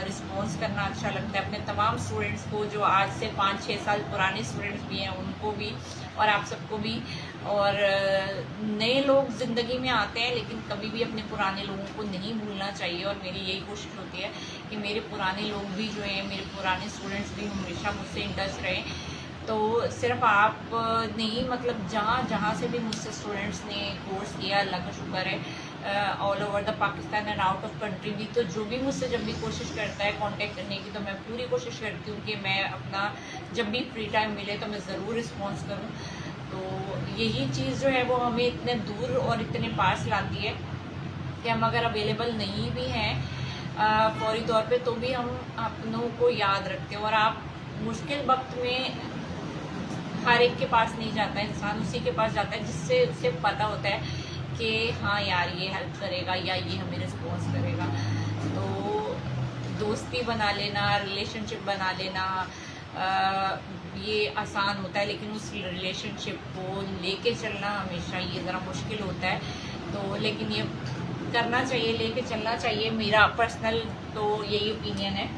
रिस्पॉन्स करना अच्छा लगता है अपने तमाम स्टूडेंट्स को, जो आज से 5-6 साल पुराने स्टूडेंट्स भी हैं उनको भी और आप सबको भी। और नए लोग ज़िंदगी में आते हैं लेकिन कभी भी अपने पुराने लोगों को नहीं भूलना चाहिए और मेरी यही कोशिश होती है कि मेरे पुराने लोग भी जो हैं, मेरे पुराने स्टूडेंट्स भी हमेशा मुझसे इन टच रहें। तो सिर्फ आप नहीं, मतलब जहाँ से भी मुझसे स्टूडेंट्स ने कोर्स किया, अल्लाह का शुक्र है, all over the Pakistan and out of country भी, तो जो भी मुझसे जब भी कोशिश करता है कांटेक्ट करने की, तो मैं पूरी कोशिश करती हूँ कि मैं अपना जब भी फ्री टाइम मिले तो मैं ज़रूर रिस्पॉन्स करूँ। तो यही चीज़ जो है वो हमें इतने दूर और इतने पास लाती है कि हम अगर अवेलेबल नहीं भी हैं फौरी तौर पे, तो भी हम अपनों को याद रखते हैं। और आप मुश्किल वक्त में हर एक के पास नहीं जाता है इंसान, उसी के पास जाता है जिससे उसे पता होता है कि हाँ यार ये हेल्प करेगा या ये हमें रिस्पॉन्स करेगा। तो दोस्ती बना लेना, रिलेशनशिप बना लेना ये आसान होता है, लेकिन उस रिलेशनशिप को लेके चलना हमेशा ये ज़रा मुश्किल होता है। तो लेकिन ये करना चाहिए, लेके चलना चाहिए, मेरा पर्सनल तो यही ओपिनियन है।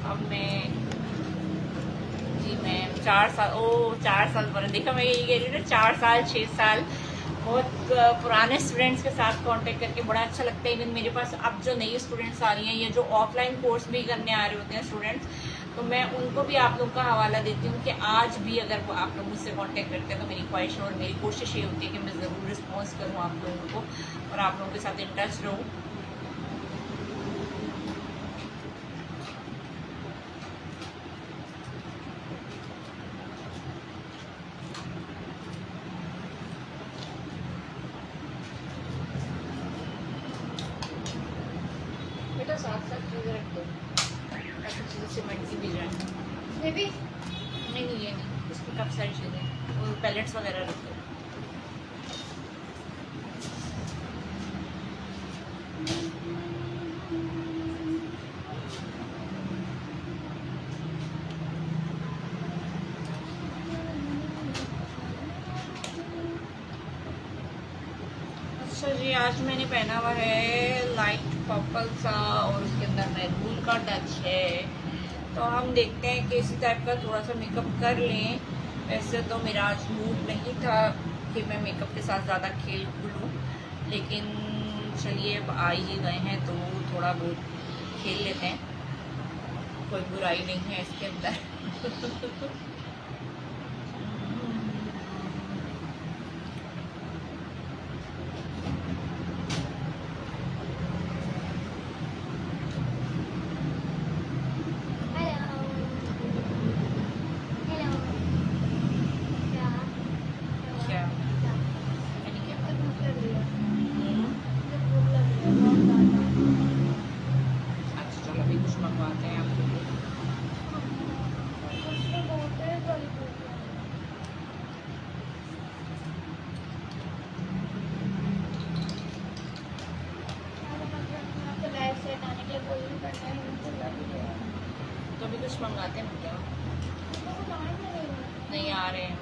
अब मैं 4 साल 4 साल पर देखा, मैं यही कह रही हूँ ना, 4 साल 6 साल बहुत पुराने स्टूडेंट्स के साथ कांटेक्ट करके बड़ा अच्छा लगता है। इवन मेरे पास अब जो नई स्टूडेंट्स आ रही हैं या जो ऑफलाइन कोर्स भी करने आ रहे होते हैं स्टूडेंट्स, तो मैं उनको भी आप लोग का हवाला देती हूँ कि आज भी अगर वो आप लोग मुझसे कांटेक्ट करते हैं तो मेरी ख्वाहिश और मेरी कोशिश ये होती है कि मैं ज़रूर रिस्पॉन्स करूँ आप लोगों को और आप लोगों के साथ इन टच रहूँ। बेटा साथ साथ चीज़ें रख दो ताकि चीज़ें सीमेंट की भी जाए। ये भी नहीं नहीं ये नहीं, इसमें काफ़ी सारी चीज़ें और पैलेट्स वगैरह रख दो। अच्छा जी, आज मैंने पहना हुआ है लाइट पर्पल सा और उसके अंदर मैरून का टच है। तो हम देखते हैं कि इसी टाइप का थोड़ा सा मेकअप कर लें। वैसे तो मेरा आज मूड नहीं था कि मैं मेकअप के साथ ज़्यादा खेल लूँ, लेकिन चलिए अब आ ही गए हैं तो थोड़ा बहुत खेल लेते हैं, कोई बुराई नहीं है इसके अंदर। हेलो क्या क्या क्या मैंने क्या तो भूख लग रही है, हम्म, मुझे भूख लग रही है बहुत ज़्यादा। अच्छा चलो अभी कुछ मंगवाते हैं आपके लिए। मुझे बहुत तेज वाली भूख लग रही है। आपको लाइव सेट आने के लिए कोई भी करना है मुझे लग रही है। तो अभी कुछ मंगाते हैं क्या? वो लाइन में नहीं है। नहीं आ रहे हैं।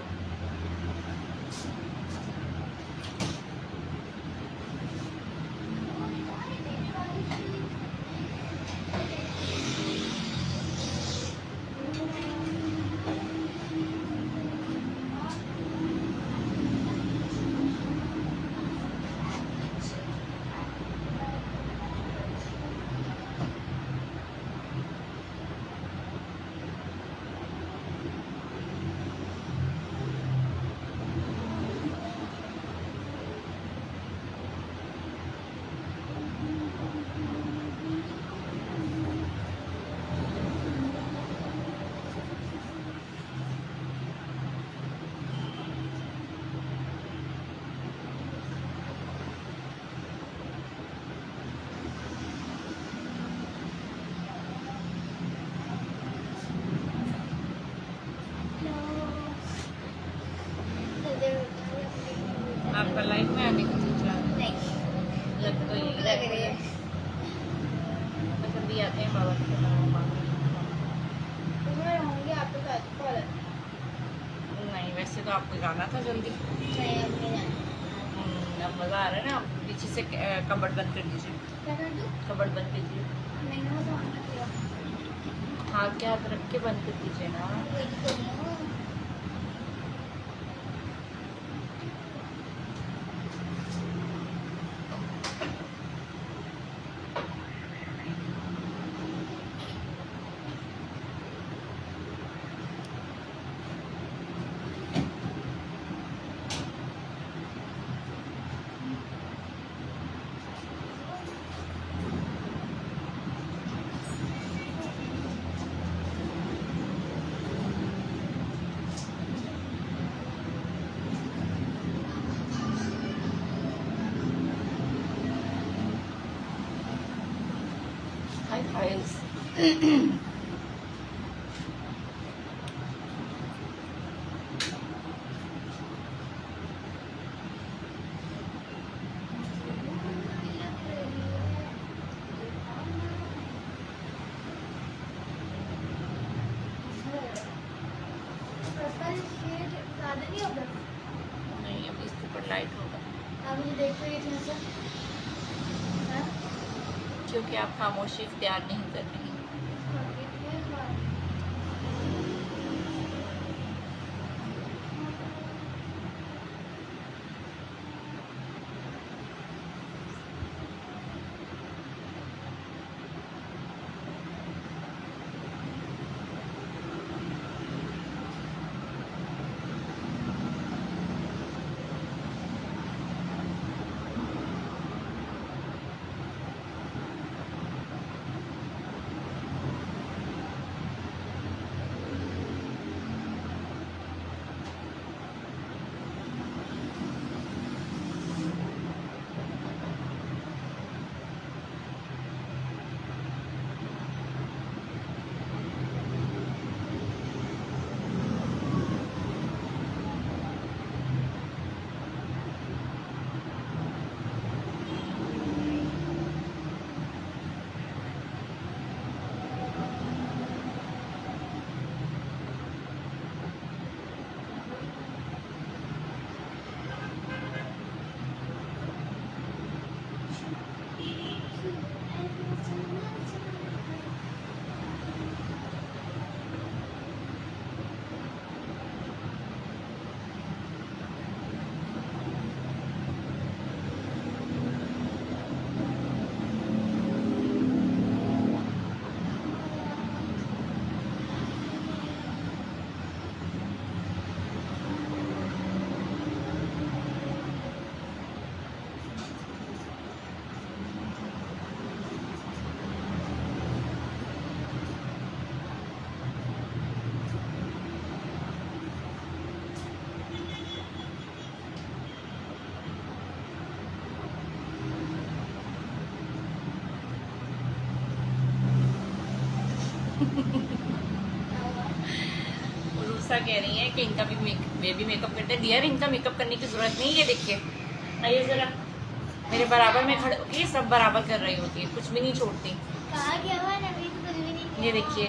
आपका लाइफ में आने का सोचा लग तो भूख यही लग रही है। बस अभी आते हैं बाबा के पास। तो मैं रहूँगी आपके साथ कॉल। नहीं वैसे तो आपको जाना था जल्दी। नहीं अब नहीं जाना। अब मज़ा आ रहा है ना, आप पीछे से कबर्ड बंद कर दीजिए, क्या कर दूँ? कबर्ड बंद कीजिए, मैंने वो तो ऑन किया। हाथ के हाथ रख के बंद कर दीजिए ना। वेट कर रही हूँ। हाय फाइल्स। पर्पल शेड ज़्यादा नहीं होगा? नहीं अभी इसके ऊपर लाइट होगा आप मुझे देख रही थी ऐसा? हाँ? क्योंकि आप खामोशी इख्तियार नहीं कर रही। गुस्सा कह रही हैं कि इनका भी बेबी मेकअप करते हैं। डियर, इनका मेकअप करने की जरूरत नहीं है। ये देखिए, आइए जरा मेरे बराबर में खड़े, ये सब बराबर कर रही होती है, कुछ भी नहीं छोड़ती। कहा गया हुआ ना, अभी तो कुछ भी नहीं ये किया। देखिए,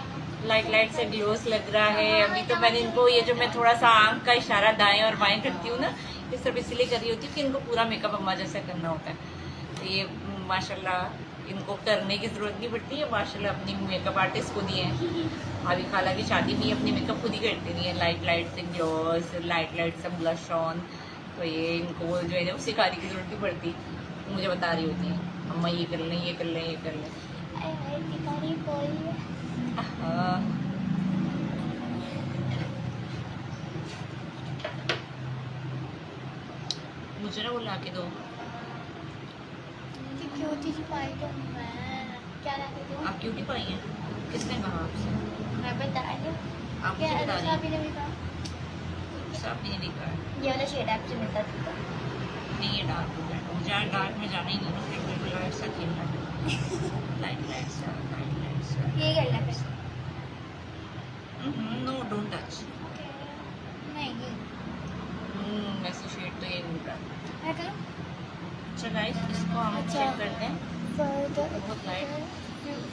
लाइट लाइट से ग्लोस लग रहा है। अभी तो मैंने इनको ये जो मैं थोड़ा सा आंख का इशारा दाएं और बाएं करती हूँ ना, ये सब इसलिए कर रही होती हूँ कि इनको पूरा मेकअप अम्मा जैसा करना होता है। तो ये माशाल्लाह इनको करने की जरूरत नहीं पड़ती है। माशाल्लाह अपनी मेकअप आर्टिस्ट खुद ही है। अभी खाला की शादी में अपनी मेकअप खुद ही करती रही है, लाइट लाइट से ग्लोस, लाइट लाइट से ब्लश ऑन। तो ये इनको जो है वो सिखाने की जरूरत नहीं पड़ती, मुझे बता रही होती है अम्मा ये कर लें, ये कर लें, ये कर लें। अरे भिखारी बोल रही है। हाँ। मुझे ना वो ला के दो। मुझे क्यूटी सी पाई तो मैं क्या ला के दूँ? आप क्यूटी पाई हैं? किसने कहा आपसे? मैं बता रही हूँ। आप क्या मुझे बता अच्छा रही अभी ने भी कहा? हैं? आपने नहीं कहा है। ये वाला शेड आपसे मिलता था। नहीं, ये डार्क हो गया, मुझे डार्क में जाना ही नहीं ना, फिर मेरे को लाइट सा खेलना है। लाइट लाइट सा, लाइट लाइट सा। ये करना फिर। No, don't touch. नहीं, वैसे शेड तो ये मिल रहा है। मैं करूँ? अच्छा गाइस, इसको हम अच्छा। चेक करते हैं। बहुत light।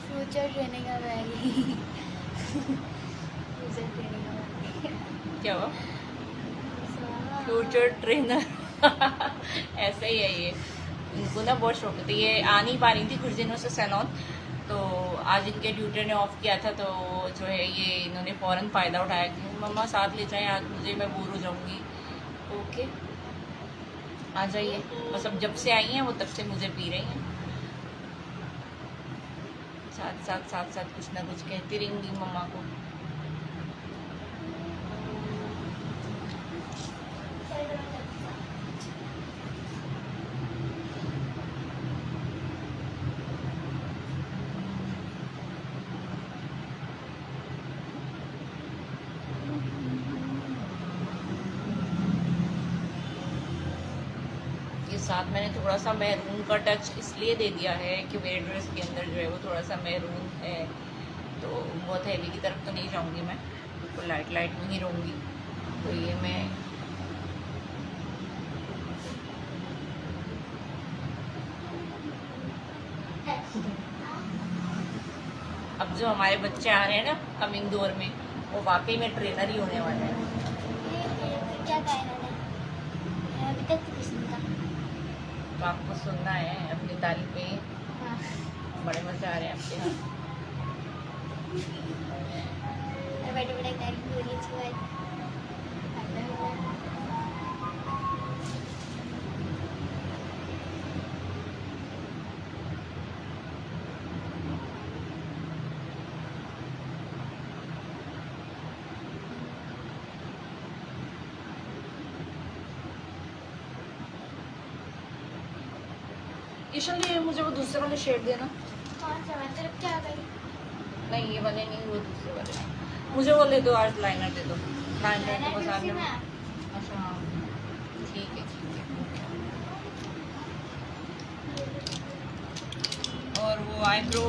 फ्यूचर ट्रेनिंग का बैग। फ्यूचर ट्रेनिंग का बैग। क्या हुआ? Future trainer. ऐसे ही है ये। इनको ना बहुत शौक होता है। ये आ नहीं पा रही थी कुछ दिनों से सैलून, तो आज इनके ट्यूटर ने ऑफ किया था, तो जो है ये इन्होंने फ़ौरन फ़ायदा उठाया कि मम्मा साथ ले जाएं आज मुझे, मैं बोर हो जाऊंगी। ओके, आ जाइए। बस अब जब से आई हैं वो तब से मुझे पी रही हैं, साथ साथ साथ साथ कुछ ना कुछ कहती रहेंगी मम्मा को। ये साथ मैंने थोड़ा सा मैरून का टच इसलिए दे दिया है कि मेरे ड्रेस के अंदर जो है वो थोड़ा सा मैरून है, तो बहुत हैवी की तरफ तो नहीं जाऊंगी मैं, बिल्कुल लाइट लाइट में ही रहूँगी। तो ये मैं अब जो हमारे बच्चे आ रहे हैं ना कमिंग दौर में, वो वाकई में ट्रेनर ही होने वाले हैं। क्या कहा इन्होंने? अभी तक तो कुछ नहीं कहा। तो आपको सुनना है अपनी तारीफें। हाँ। बड़े मजे आ रहे हैं आपके यहाँ। बड़े बड़े तारीफ हो रही है। ईशान ये मुझे वो दूसरे वाले शेड देना। कौन सा? मैं तरफ क्या आ गई? नहीं ये वाले नहीं, वो दूसरे वाले। मुझे वो ले दो, आज लाइनर दे दो। लाइनर तो बस उसी आपने। में। अच्छा हाँ, ठीक है ठीक है। और वो आईब्रो,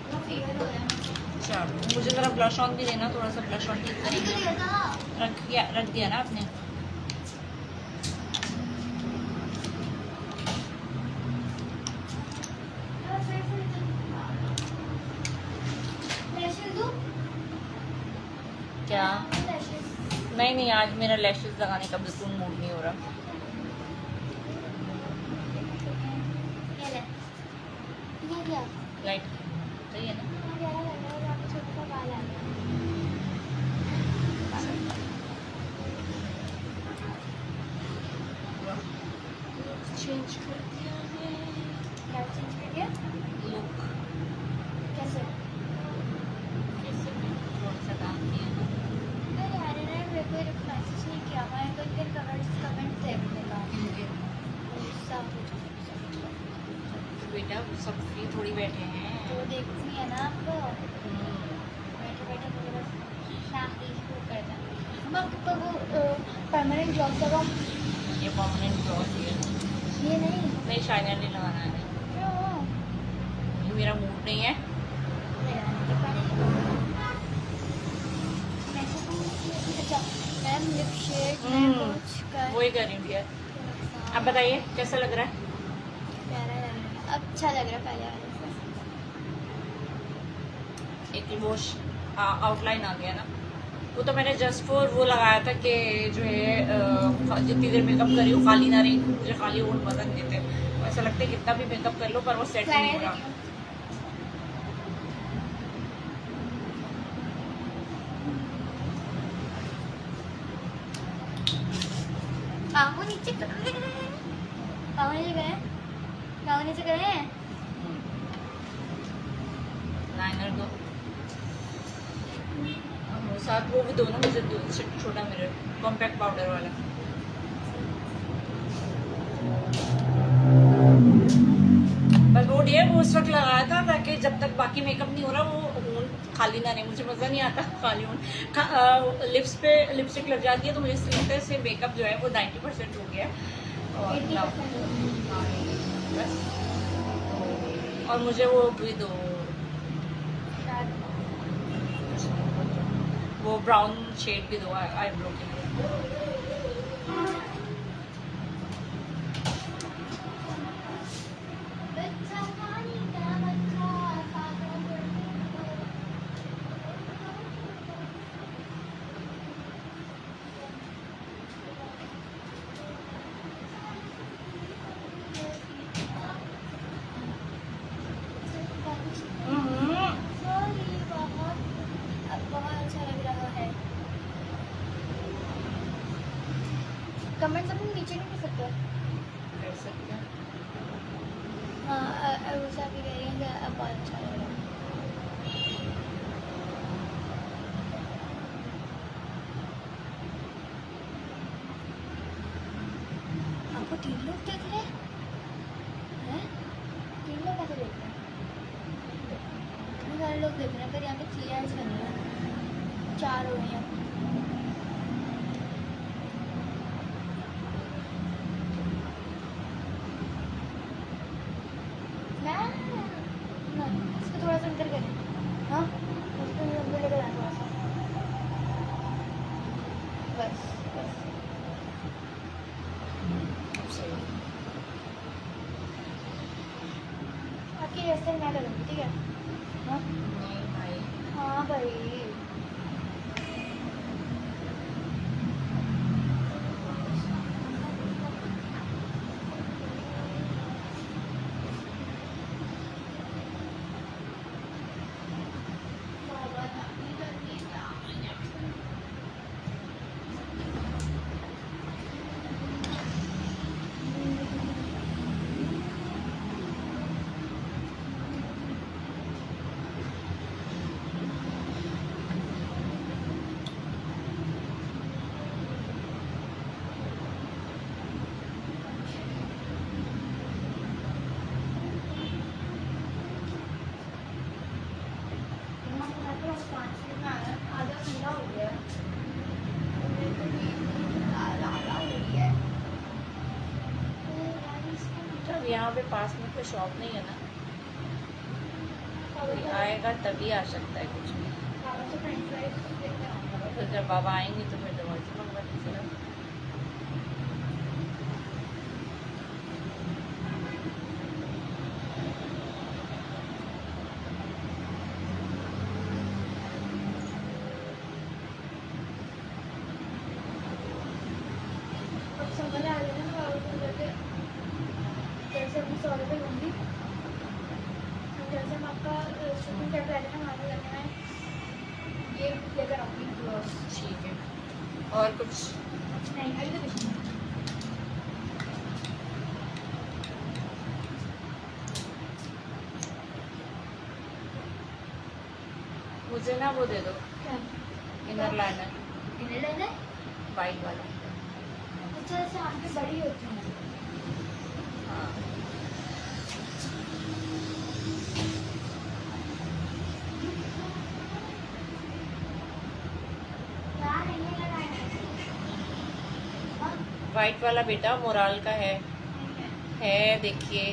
वो फेवर हो रहा है। चलो मुझे ज़रा ब्लश ऑन भी देना, थोड़ा सा ब्लश ऑन ठीक अभी तो करेंगे। लिया था। रख दिया ना आपने। लैशेस दूँ? क्या? लैशेस। नहीं नहीं, आज मेरा लैशेस लगाने का बिल्कुल मूड नहीं हो रहा। ये ले। ये क्या? लाइट सही है ना? प्यारा लग रहा है, यहाँ पे छोटा सा बाल आ गया। चेंज कर दिया है क्या चेंज कर दिया? लुक। कैसे? कैसे मैं थोड़ा सा काम किया ना। अरे यार, इन्होंने मेरे को मैसेज नहीं किया। मैं कोई दिन कमेंट थे अपने का। गुस्सा हो जाता है। तो बेटा सब फ्री थोड़ी बैठे हैं। तो देखती है ना आपको, बैठे बैठे मुझे बस शादी वो करना। हम आपको वो परमानेंट जॉब लगा। ये परमानेंट क्लॉथ है। ये नहीं। नहीं शाइनर नहीं लगाना है। क्यों? ये मेरा मूड नहीं है। मैं तो मैम लिप शेड कुछ कर वही कर रही हूँ डियर। अब बताइए कैसा लग रहा है? प्यारा लग रहा है, अच्छा लग रहा है पहले वाले से। एक वो आउटलाइन आ गया ना, वो तो मैंने जस्ट फॉर वो लगाया था कि जो है जितनी देर मेकअप करी हो काली ना रही, मुझे खाली होल पसंद नहीं थे। ऐसा लगता है कितना भी मेकअप कर लो पर वो सेट नहीं हो रहा। पाँव नीचे करें, पाँव नीचे करें, पाँव नीचे करें। लाइनर दो और साथ वो भी दोनों मुझे छोटा मिरर कॉम्पैक्ट पाउडर वाला। बस वो डियर वो उस वक्त लगाया था ताकि जब तक बाकी मेकअप नहीं हो रहा वो होल खाली ना रहे। मुझे मज़ा नहीं आता खाली होल। लिप्स पे लिपस्टिक लग जाती है तो मुझे इससे लगता है इससे मेकअप जो है वो 90% हो गया है। और 80% बस और मुझे वो भी दो, वो ब्राउन शेड भी दो आईब्रो के लिए। बच्चा पानी का बच्चा सॉरी, बहुत अच्छा लग रहा है। कमेंट्स अपन नीचे नहीं कर सकते? कर सकते हैं। हाँ उसे अभी कह रही हैं कि अब बहुत अच्छा लग रहा है। आपको 3 लोग देख रहे हैं? 3 लोग कैसे देख रहे हैं? इतने सारे लोग देख रहे हैं पर यहाँ पे 3 ऐड बन रहे हैं, 4 हो रही हैं। इसको थोड़ा सा अंदर करें। हाँ इसको अंदर लेकर आना थोड़ा सा, बस बस। आपकी हेयर स्टाइल मैं करूँगी, ठीक है? हाँ नहीं भाई, हाँ भाई। यहाँ पे पास में कोई शॉप नहीं है ना, कोई आएगा तभी आ सकता है कुछ भी। तो जब बाबा आएंगे तो फिर दवाई से मंगवा दीजिएगा। जैसे मैं 100 रुपये लूँगी, जैसे हम आपका शूटिंग करके आते हैं वहाँ जाने में ये लेकर आऊँगी ग्लोव्स। ठीक है, और कुछ? नहीं अभी तो कुछ नहीं। मुझे ना वो दे दो क्या इनर लाइनर इन्हें लेना है? वाइट वाला। अच्छा जैसे आपकी बड़ी होती है। हाँ क्या नहीं लगाना है? हाँ वाइट वाला बेटा मोराल का है देखिए।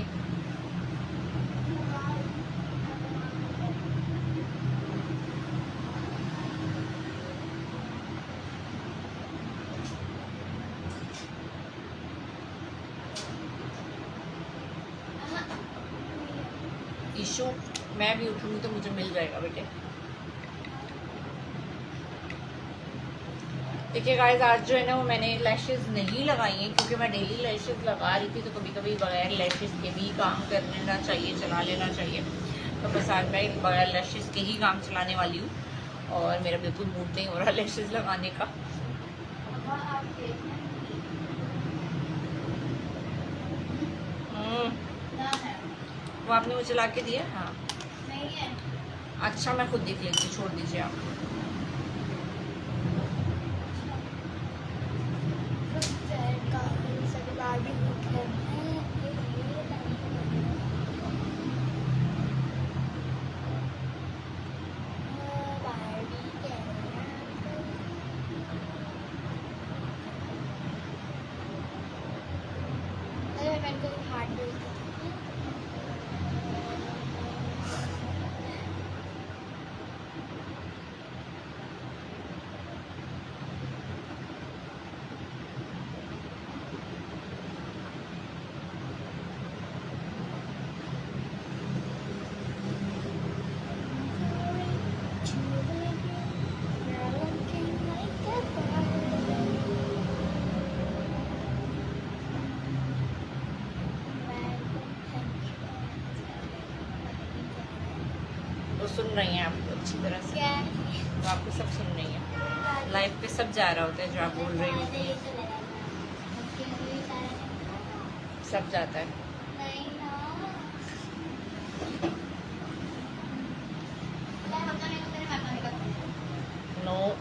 इशू, मैं भी उठूँगी तो मुझे मिल जाएगा बेटे। देखिए गाइस, आज जो है ना वो मैंने लैशेस नहीं लगाई हैं क्योंकि मैं डेली लैशेस लगा रही थी, तो कभी कभी बगैर लैशेस के भी काम कर लेना चाहिए, चला लेना चाहिए। तो बस आज मैं बगैर लैशेस के ही काम चलाने वाली हूँ और मेरा बिल्कुल मूड नहीं हो रहा लैशेस लगाने का। वो आपने मुझे ला के दिया? हाँ नहीं है। अच्छा, मैं खुद देख लेती हूँ, छोड़ दीजिए आप। तो सुन रही हैं आप अच्छी तरह से? क्या? तो आपको सब सुन रही है, लाइव पे सब जा रहा होता है जो आप बोल रही हो, सब जाता है। नो,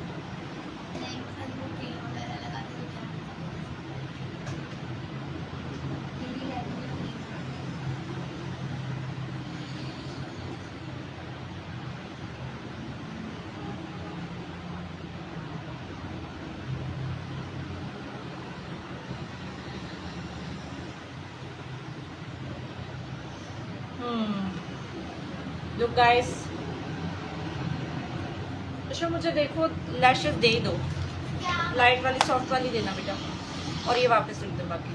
जो गाइस, अच्छा मुझे देखो लैशेस दे दो, लाइट वाली सॉफ्ट वाली देना बेटा, और ये वापस रख दो। बाकी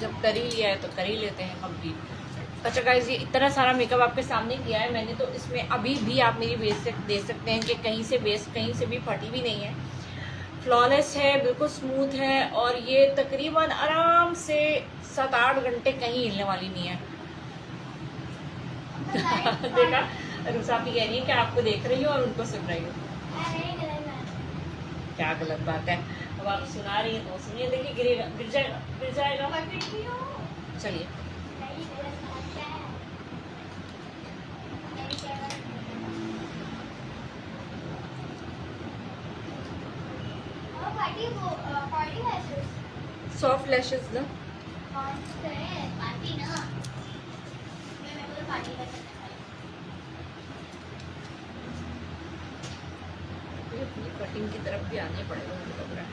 जब कर ही लिया है तो कर ही लेते हैं कंप्लीट। अच्छा गाइस, ये इतना सारा मेकअप आपके सामने किया है मैंने, तो इसमें अभी भी आप मेरी बेस दे सकते हैं कि कहीं से बेस कहीं से भी फटी भी नहीं है, फ्लॉलेस है, बिल्कुल स्मूथ है, और ये तकरीबन आराम से 7-8 घंटे कहीं हिलने वाली नहीं है। देखा, रुसाफी कह रही है कि आपको देख रही हो और उनको सुन रही हो। क्या गलत बात है, अब आप सुना रही है तो सुनिए। देखिए गिरेगा, गिर जाएगा, गिर जाएगा। चलिए, सॉफ्ट लैशेस ना, कटिंग की तरफ भी आने पड़ेगा मुझे लग रहा है।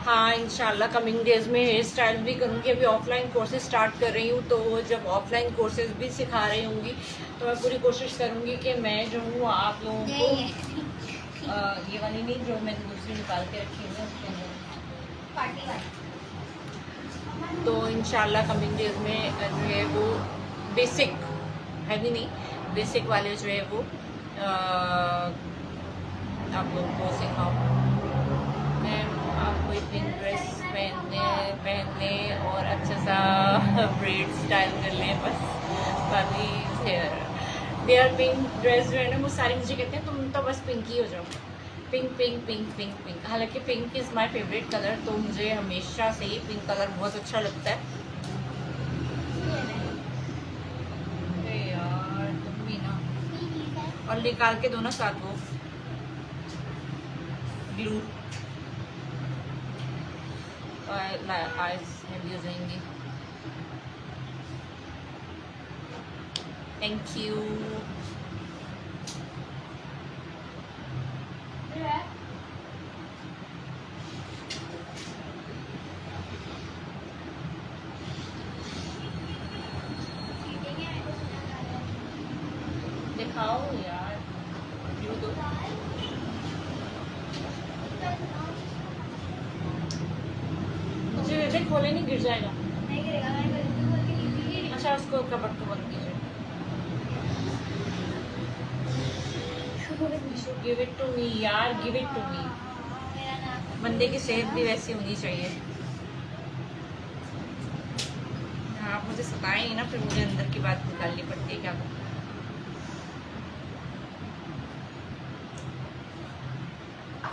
हाँ इंशाल्लाह कमिंग डेज में हेयर स्टाइल भी करूँगी। अभी ऑफलाइन कोर्सेज स्टार्ट कर रही हूँ, तो जब ऑफलाइन कोर्सेज भी सिखा रही होंगी तो मैं पूरी कोशिश करूँगी कि मैं जो हूँ आप लोगों को ये वाली नहीं, जो मैंने दूसरी निकाल के रखी है उसके अंदर, तो इंशाल्लाह कमिंग डेज में जो है वो बेसिक हैवी नहीं, बेसिक वाले जो है वो आप लोगों को सिखाऊँ। मैं आपको एक पिंक ड्रेस पहनने और अच्छा सा ब्रेड स्टाइल कर लें बस, बाकी हेयर पिंक ड्रेस जो है ना वो सारी मुझे कहते हैं तुम तो बस पिंक ही हो जाओ, pink pink pink pink pink. हालांकि pink is my favourite colour, तो मुझे हमेशा से ही पिंक कलर बहुत अच्छा लगता है। अरे यार तुम भी ना, और निकाल के दो ना साथ वो ग्लू, आइज हेवी हो जाएंगी। Thank you. दिखाओ यार, ग्लू दो। नहीं खोले, नहीं गिर जाएगा। नहीं गिरेगा, मैंने गलती बोल के ली थी। अच्छा उसको कपट को बंद कीजिए। गिव इट टू मी यार, गिव इट टू मी। मेरा नाम बंदे की सेहत भी वैसी होनी चाहिए। आप मुझे सताएं ही ना, फिर मुझे अंदर की बात निकालनी पड़ती है, क्या करूं।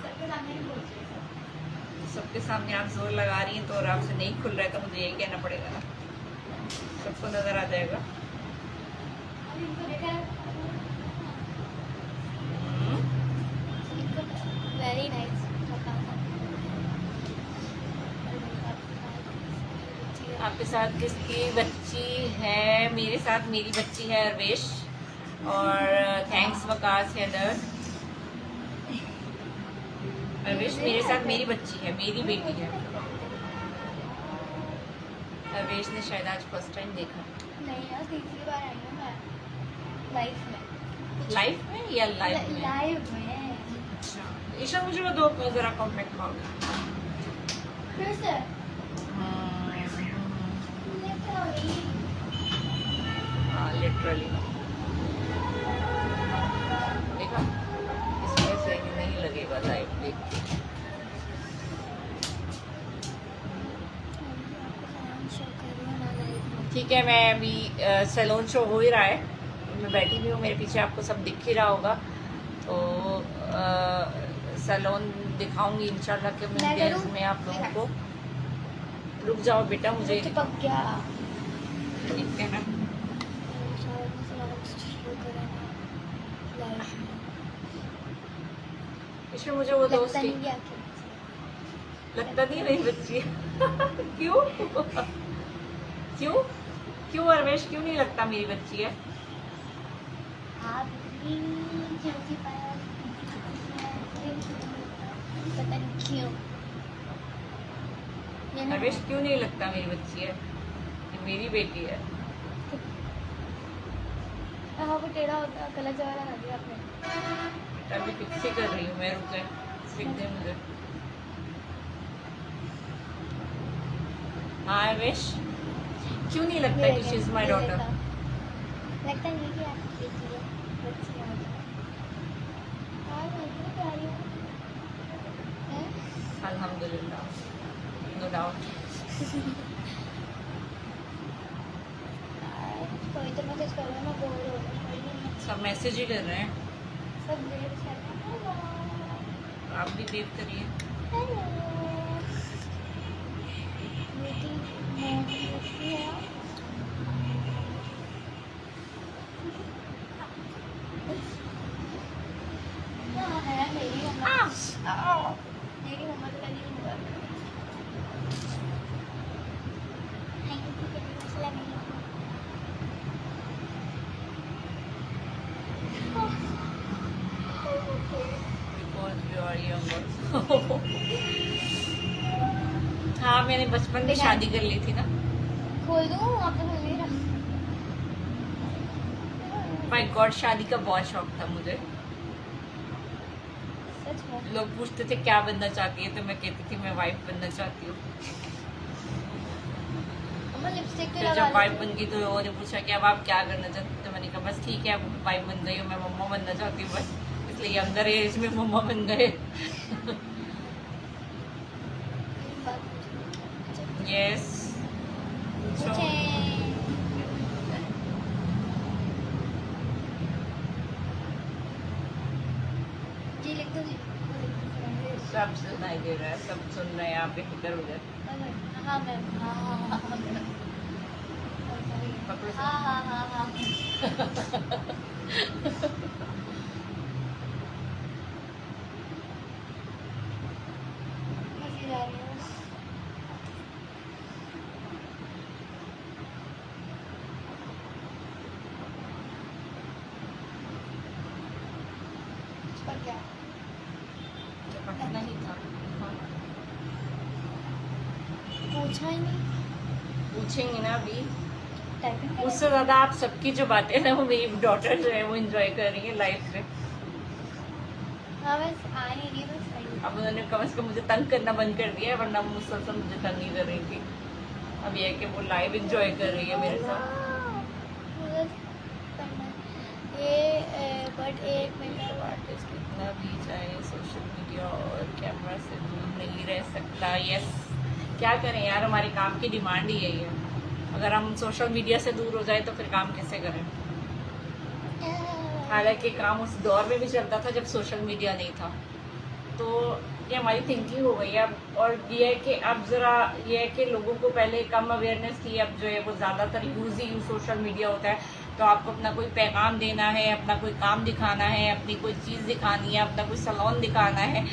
सबके सामने नहीं बोल रही। सबके सामने आप जोर लगा रही हैं तो और आपसे नहीं खुल रहा है तो मुझे यही कहना पड़ेगा ना, सबको नजर आ जाएगा। अभी इनको देखा है? Very nice. आपके साथ किसकी बच्ची है? मेरे साथ मेरी बच्ची है अरवेश, और थैंक्स वकास हैदर। अरवेश मेरे साथ मेरी बच्ची है, मेरी बेटी है। अरवेश ने शायद आज फर्स्ट टाइम देखा। नहीं यार, तीसरी बार आई हूँ मैं लाइफ में। लाइफ में या लाइफ में? लाइव में। अच्छा ईशा, मुझे वो दो जरा कॉम्पैक्ट पाउडर। फिर से लेके आओ ये। हाँ लिटरली देखा, इसमें से नहीं लगेगा लाइव देख के। ठीक है, मैं अभी सैलून शो हो ही रहा है, मैं बैठी हुई हूँ, मेरे पीछे आपको सब दिख ही रहा होगा, तो सैलून दिखाऊंगी इंशाल्लाह के मैं डेज करूँ? में आप लोगों को। रुक जाओ बेटा, मुझे तो पक गया। ठीक है ना। इसमें मुझे वो दोस्त लगता नहीं कि आपकी लगता नहीं मेरी बच्ची है। क्यों क्यों क्यों अरवेश, क्यों नहीं लगता मेरी बच्ची है? आप भी चलती पाया, पता नहीं क्यों। ये ना- अरवेश क्यों नहीं लगता मेरी बच्ची है? ये मेरी बेटी है। हाँ वो टेढ़ा होता, गलत जगह लगा दिया आपने। अभी फिक्स ही कर रही हूँ मैं, रुक जाए, सीख दे मुझे। हाँ अरवेश, क्यों नहीं लगता कि शी इज माय डॉटर? लगता नहीं कि आपकी बेटी है, बच्ची है। और मैं इतनी प्यारी हूँ। हैं? अल्हम्दुलिल्लाह, नो डाउट। कोई तो मैसेज करो ना, बोर हो रही हूँ। सब मैसेज ही कर रहे हैं, सब वेव कर रहे हैं। आप भी वेव करिए। हेलो बेटी, मैं बेटी है। हाँ है मेरी मम्मा। मेरी मम्मा तो कभी नहीं हुआ। मसला नहीं। Because you are younger. हाँ मैंने बचपन में शादी कर ली थी ना। खोल दूँ आप तो खोल नहीं रहा। माय गॉड, शादी का बहुत शौक था मुझे। सच में लोग पूछते थे क्या बनना चाहती है, तो मैं कहती थी मैं वाइफ बनना चाहती हूँ। मम्मा लिपस्टिक तो फिर लगा जब वाइफ ली। बन गई तो लोगों ने पूछा कि अब आप क्या करना चाहती हो, तो मैंने कहा बस ठीक है, अब वाइफ बन गई हूँ, मैं मम्मा बनना चाहती हूँ बस, इसलिए यंगर एज में मम्मा बन गए। यस जी लिख दो जी। सब सुनाई दे रहा है, सब सुन रहे हैं, आप इधर उधर। हाँ मैम, हाँ हाँ हाँ हाँ मैम। पकड़ो। हाँ हाँ हाँ हाँ। मज़े जा रही हूँ। पर क्या पकड़ना ही था। पूछा ही नहीं। पूछेंगे ना अभी। टाइपिंग उससे ज्यादा आप सबकी जो बातें हैं ना, वो मेरी डॉटर जो है वो एंजॉय कर रही है लाइफ में। हाँ बस आ नहीं रही, बस आई। अब उन्होंने कम से कम मुझे तंग करना बंद कर दिया है, वरना वो मुझसे मुझे तंग नहीं कर रही थी। अब ये है कि वो लाइव एंजॉय कर रही है मेरे साथ। मुझे करना है ये बट एक मेकअप आर्टिस्ट कितना भी चाहे सोशल मीडिया और कैमरा से दूर नहीं रह सकता। यस, क्या करें यार, हमारे काम की डिमांड ही यही है। अगर हम सोशल मीडिया से दूर हो जाए तो फिर काम कैसे करें। हालांकि काम उस दौर में भी चलता था जब सोशल मीडिया नहीं था, तो ये हमारी थिंकिंग हो गई है अब। और ये है कि अब ज़रा ये है कि लोगों को पहले कम अवेयरनेस थी, अब जो है वो ज़्यादातर यूज़ ही सोशल मीडिया होता है। तो आपको अपना कोई पैगाम देना है, अपना कोई काम दिखाना है, अपनी कोई चीज़ दिखानी है, अपना कोई सलोन दिखाना है,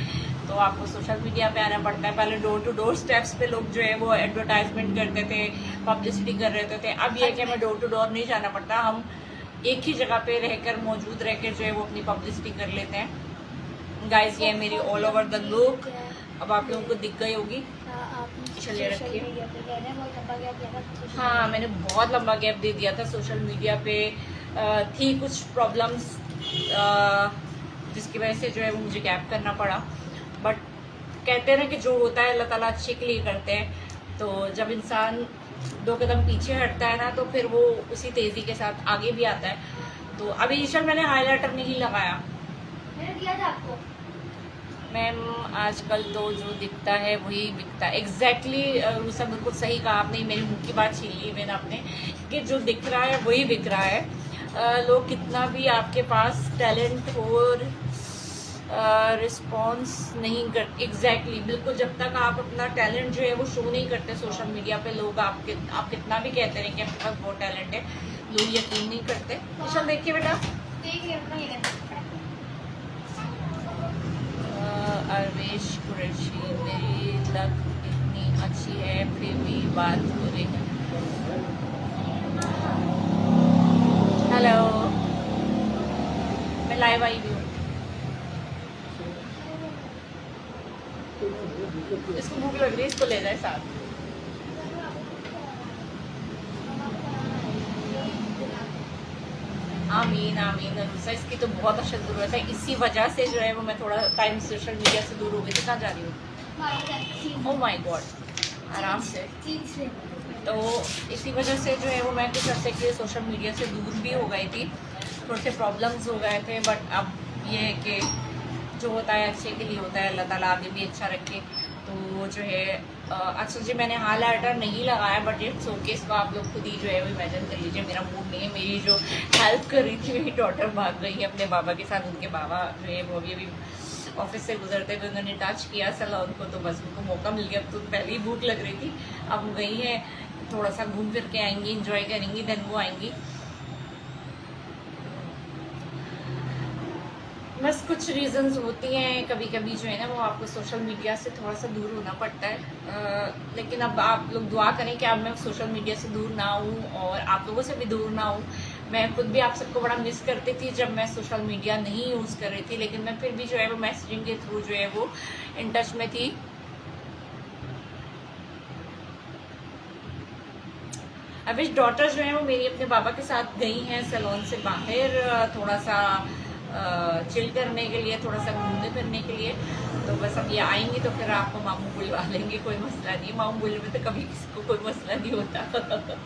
तो आपको सोशल मीडिया पे आना पड़ता है। पहले डोर टू डोर स्टेप्स पे लोग जो है वो एडवर्टाइजमेंट करते थे, पब्लिसिटी कर रहे थे। अब ये है कि हमें डोर टू डोर नहीं जाना पड़ता, हम एक ही जगह पे रहकर मौजूद रहकर जो है वो अपनी पब्लिसिटी कर लेते हैं। गाइस, ये मेरी ऑल ओवर द लुक, अब आप लोगों को दिख गई होगी। चलिए रखिए। हाँ, मैंने बहुत लंबा गैप दे दिया था सोशल मीडिया पे। थी कुछ प्रॉब्लम्स जिसकी वजह से जो है वो मुझे गैप करना पड़ा। बट कहते हैं ना कि जो होता है अल्लाह ताला अच्छे के लिए करते हैं। तो जब इंसान 2 कदम पीछे हटता है ना, तो फिर वो उसी तेज़ी के साथ आगे भी आता है। तो अभी ईशल मैंने हाईलाइटर नहीं लगाया, मैंने दिया था आपको। मैम आजकल तो जो दिखता है वही बिकता है। एग्जैक्टली रूसा, बिल्कुल सही कहा आपने, मेरी मुंह की बात छीन ली मैंने आपने, कि जो दिख रहा है वही बिक रहा है। लोग कितना भी आपके पास टैलेंट हो, रिस्पॉन्स नहीं करते। एग्जैक्टली, बिल्कुल, जब तक आप अपना टैलेंट जो है वो शो नहीं करते सोशल मीडिया पे, लोग आप कितना भी कहते रहे कि आपके पास बहुत टैलेंट है, लोग यकीन नहीं करते। ईशल देखिए बेटा, अरवेश कुरैशी, मेरी लक इतनी अच्छी है फिर भी बात हो रही है। हेलो, मैं लाइव आई भी हूँ। इसको भूख लग रही है, इसको ले जाए साथ। आमीन आमीन। अनुसा, इसकी तो बहुत अच्छा ज़रूरत है। इसी वजह से जो है वो मैं थोड़ा टाइम सोशल मीडिया से दूर हो गई थी। कहाँ जा रही हूँ? ओह माय गॉड, आराम से। तो इसी वजह से जो है वो मैं कुछ अर्से के लिए सोशल मीडिया से दूर भी हो गई थी, थोड़े से प्रॉब्लम्स हो गए थे। बट अब ये है कि जो होता है अच्छे के लिए होता है, अल्लाह ताला आगे भी अच्छा रखे। तो जो है अच्छा जी, मैंने हाईलाइटर नहीं लगाया, बट इट्स ओके। इसको आप लोग खुद ही जो है वो इमेजिन कर लीजिए। मेरा मूड नहीं है। मेरी जो हेल्प कर रही थी मेरी डॉटर भाग गई है अपने बाबा के साथ। उनके बाबा जो है वो अभी ऑफिस से गुजरते हुए उन्होंने टच किया सैलून को, तो बस उनको मौका मिल गया। तो पहले ही भूख लग रही थी, अब वो गई है, थोड़ा सा घूम फिर के आएंगी, इंजॉय करेंगी, देन वो आएंगी। बस कुछ रीजंस होती हैं, कभी कभी जो है ना वो आपको सोशल मीडिया से थोड़ा सा दूर होना पड़ता है। लेकिन अब आप लोग दुआ करें कि अब मैं सोशल मीडिया से दूर ना हूँ और आप लोगों से भी दूर ना हूँ। मैं खुद भी आप सबको बड़ा मिस करती थी जब मैं सोशल मीडिया नहीं यूज़ कर रही थी, लेकिन मैं फिर भी जो है वो मैसेजिंग के थ्रू जो है वो इन टच में थी। अभी डॉटर जो है वो मेरी अपने बाबा के साथ गई हैं सैलून से बाहर, थोड़ा सा चिल करने के लिए, थोड़ा सा घूमने फिरने के लिए। तो बस अब ये आएंगी तो फिर आपको मामू बुलवा लेंगे, कोई मसला नहीं। मामू बुलने में तो कभी किसी को कोई मसला नहीं होता।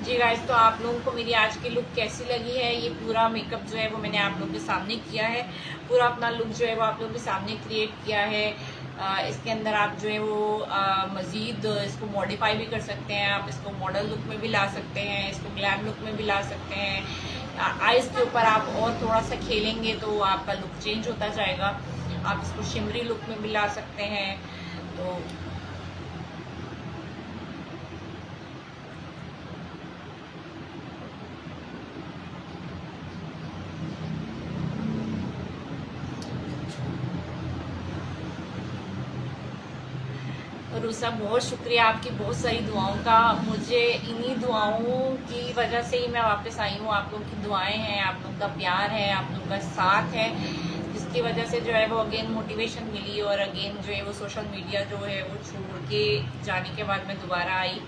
जी गाइस, तो आप लोगों को मेरी आज की लुक कैसी लगी है? ये पूरा मेकअप जो है वो मैंने आप लोगों के सामने किया है, पूरा अपना लुक जो है वो आप लोगों के सामने क्रिएट किया है। इसके अंदर आप जो है वो मज़ीद इसको मॉडिफाई भी कर सकते हैं, आप इसको मॉडल लुक में भी ला सकते हैं, इसको ग्लैम लुक में भी ला सकते हैं। आइज़ के ऊपर आप और थोड़ा सा खेलेंगे तो आपका लुक चेंज होता जाएगा। आप इसको शिमरी लुक में भी ला सकते हैं। तो रूसा, बहुत शुक्रिया आपकी बहुत सारी दुआओं का। मुझे इन्हीं दुआओं की वजह से ही मैं वापस आई हूँ। आप लोगों की दुआएं हैं, आप लोगों का प्यार है, आप लोगों का साथ है, जिसकी वजह से जो है वो अगेन मोटिवेशन मिली और अगेन जो है वो सोशल मीडिया जो है वो छोड़ के जाने के बाद मैं दोबारा आई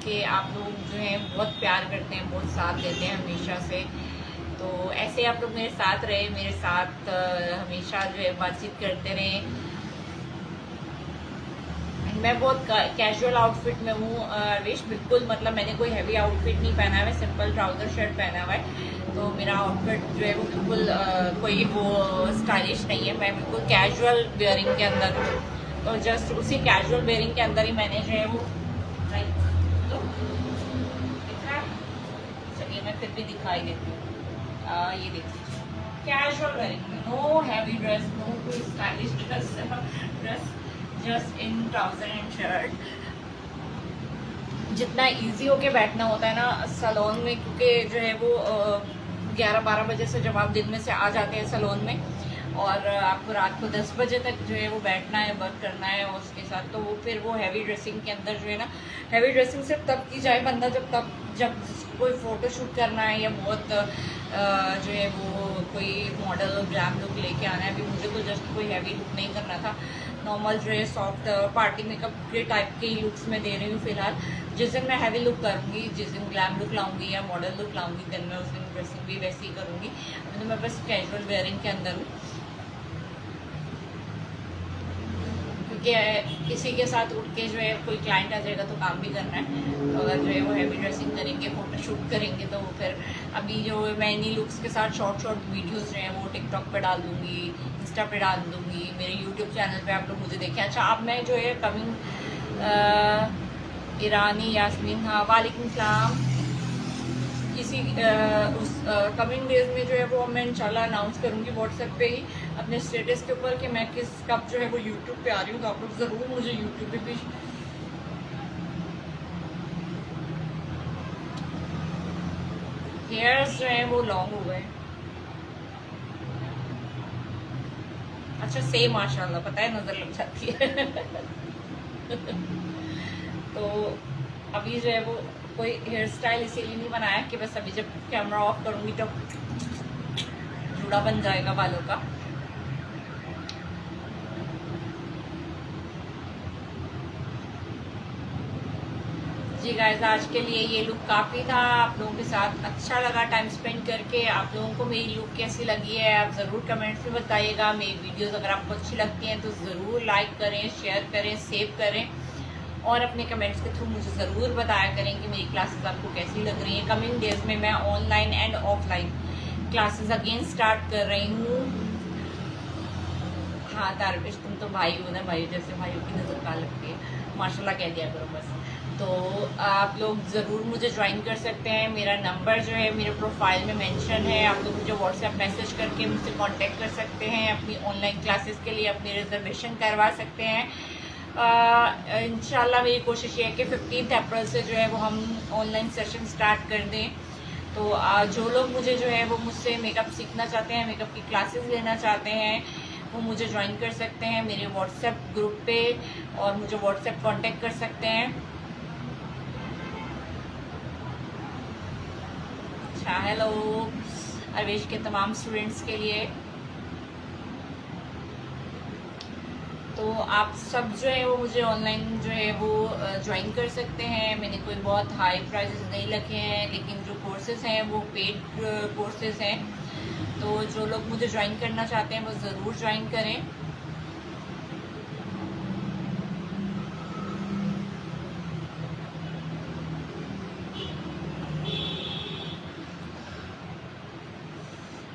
कि आप लोग जो हैं बहुत प्यार करते हैं, बहुत साथ देते हैं हमेशा से। तो ऐसे आप लोग मेरे साथ रहे, मेरे साथ हमेशा जो है बातचीत करते रहें। मैं बहुत कैजुअल आउटफिट में हूँ विश, बिल्कुल मतलब मैंने कोई हैवी आउटफिट नहीं पहना है, सिंपल ट्राउजर शर्ट पहना हुआ है। तो मेरा आउटफिट जो है वो बिल्कुल कोई वो स्टाइलिश नहीं है, मैं बिल्कुल कैजुअल वेयरिंग के अंदर हूँ। तो जस्ट उसी कैजुअल वेयरिंग के अंदर ही मैंने जो है वो चलिए मैं फिर भी दिखाई देती हूँ। ये देखिए casual wearing, no heavy dress, no कोई stylish dress, just in trouser and shirt. जितना इजी होके बैठना होता है ना सैलून में, क्योंकि जो है वो 11-12 बजे से जब आप दिन में से आ जाते हैं सैलून में और आपको रात को 10 बजे तक जो है वो बैठना है, वर्क करना है और उसके साथ, तो वो फिर वो हैवी ड्रेसिंग के अंदर जो है ना, हैवी ड्रेसिंग सिर्फ तब की जाए बंदा जब कोई फ़ोटो शूट करना है या बहुत जो है वो कोई मॉडल ग्लैम लुक लेके आना है। अभी मुझे तो जस्ट कोई हैवी लुक नहीं करना था, नॉर्मल जो है सॉफ्ट पार्टी मेकअप के टाइप के ही लुक्स मैं दे रही हूँ फिलहाल। जिस दिन मैं हैवी लुक करूँगी, जिस दिन ग्लैम लुक लाऊंगी या मॉडल लुक लाऊंगी, दिन मैं उस दिन ड्रेसिंग भी वैसे ही करूँगी। अभी तो मैं बस कैजुअल वेयरिंग के अंदर हूँ, क्योंकि किसी के साथ उठ के जो है कोई क्लाइंट आ जाएगा तो काम भी करना है। तो अगर जो है वो हैवी ड्रेसिंग करेंगे, फोटो शूट करेंगे, तो वो फिर अभी जो मैं इन्हीं लुक्स के साथ शॉर्ट वीडियोस जो हैं वो टिकटॉक पे डाल दूँगी, इंस्टा पे डाल दूँगी, मेरे यूट्यूब चैनल पे आप लोग मुझे देखें। अच्छा, अब मैं जो है कमिंग ईरानी यास्मीन, हाँ वालेकुम सलाम, किसी उस कमिंग डेज में जो है वो मैं इंशाल्लाह अनाउंस करूँगी व्हाट्सएप पे ही अपने स्टेटस के ऊपर कि मैं कब जो है वो यूट्यूब पे आ रही हूँ। तो आप लोग ज़रूर मुझे यूट्यूब पे भी हेयर्स जो हैं वो लॉन्ग हो गए। अच्छा सेम माशाल्लाह, पता है नज़र लग जाती है। तो अभी जो है वो कोई हेयर स्टाइल इसीलिए नहीं बनाया कि बस अभी जब कैमरा ऑफ करूँगी तो जुड़ा बन जाएगा बालों का। जी गाइस, आज के लिए ये लुक काफ़ी था। आप लोगों के साथ अच्छा लगा टाइम स्पेंड करके। आप लोगों को मेरी लुक कैसी लगी है आप ज़रूर कमेंट्स में बताइएगा। मेरी वीडियोस अगर आपको अच्छी लगती हैं तो ज़रूर लाइक करें, शेयर करें, सेव करें और अपने कमेंट्स के थ्रू मुझे ज़रूर बताया करें कि मेरी क्लासेस आपको कैसी लग रही हैं। कमिंग डेज में मैं online and offline classes again start कर रही हूँ। हाँ तारविश, तुम तो भाई हो ना, भाई जैसे भाइयों की नज़र कहाँ लगती है, माशाल्लाह कह दिया करो बस। तो आप लोग ज़रूर मुझे ज्वाइन कर सकते हैं। मेरा नंबर जो है मेरे प्रोफाइल में मेंशन है। आप लोग मुझे व्हाट्सएप मैसेज करके मुझसे कांटेक्ट कर सकते हैं। अपनी ऑनलाइन क्लासेस के लिए अपनी रिजर्वेशन करवा सकते हैं। इंशाल्लाह मेरी कोशिश ये है कि 15 अप्रैल से जो है वो हम ऑनलाइन सेशन स्टार्ट कर दें। तो जो लोग मुझे जो है वो मुझसे मेकअप सीखना चाहते हैं, मेकअप की क्लासेस लेना चाहते हैं, वो मुझे ज्वाइन कर सकते हैं मेरे व्हाट्सएप ग्रुप पे और मुझे व्हाट्सएप कांटेक्ट कर सकते हैं। अच्छा, हेलो अरवेश के तमाम स्टूडेंट्स के लिए। तो आप सब जो है वो मुझे ऑनलाइन जो है वो ज्वाइन कर सकते हैं। मैंने कोई बहुत हाई प्राइसेस नहीं रखे हैं, लेकिन जो कोर्सेज हैं वो पेड कोर्सेज हैं। तो जो लोग मुझे ज्वाइन करना चाहते हैं वो ज़रूर ज्वाइन करें।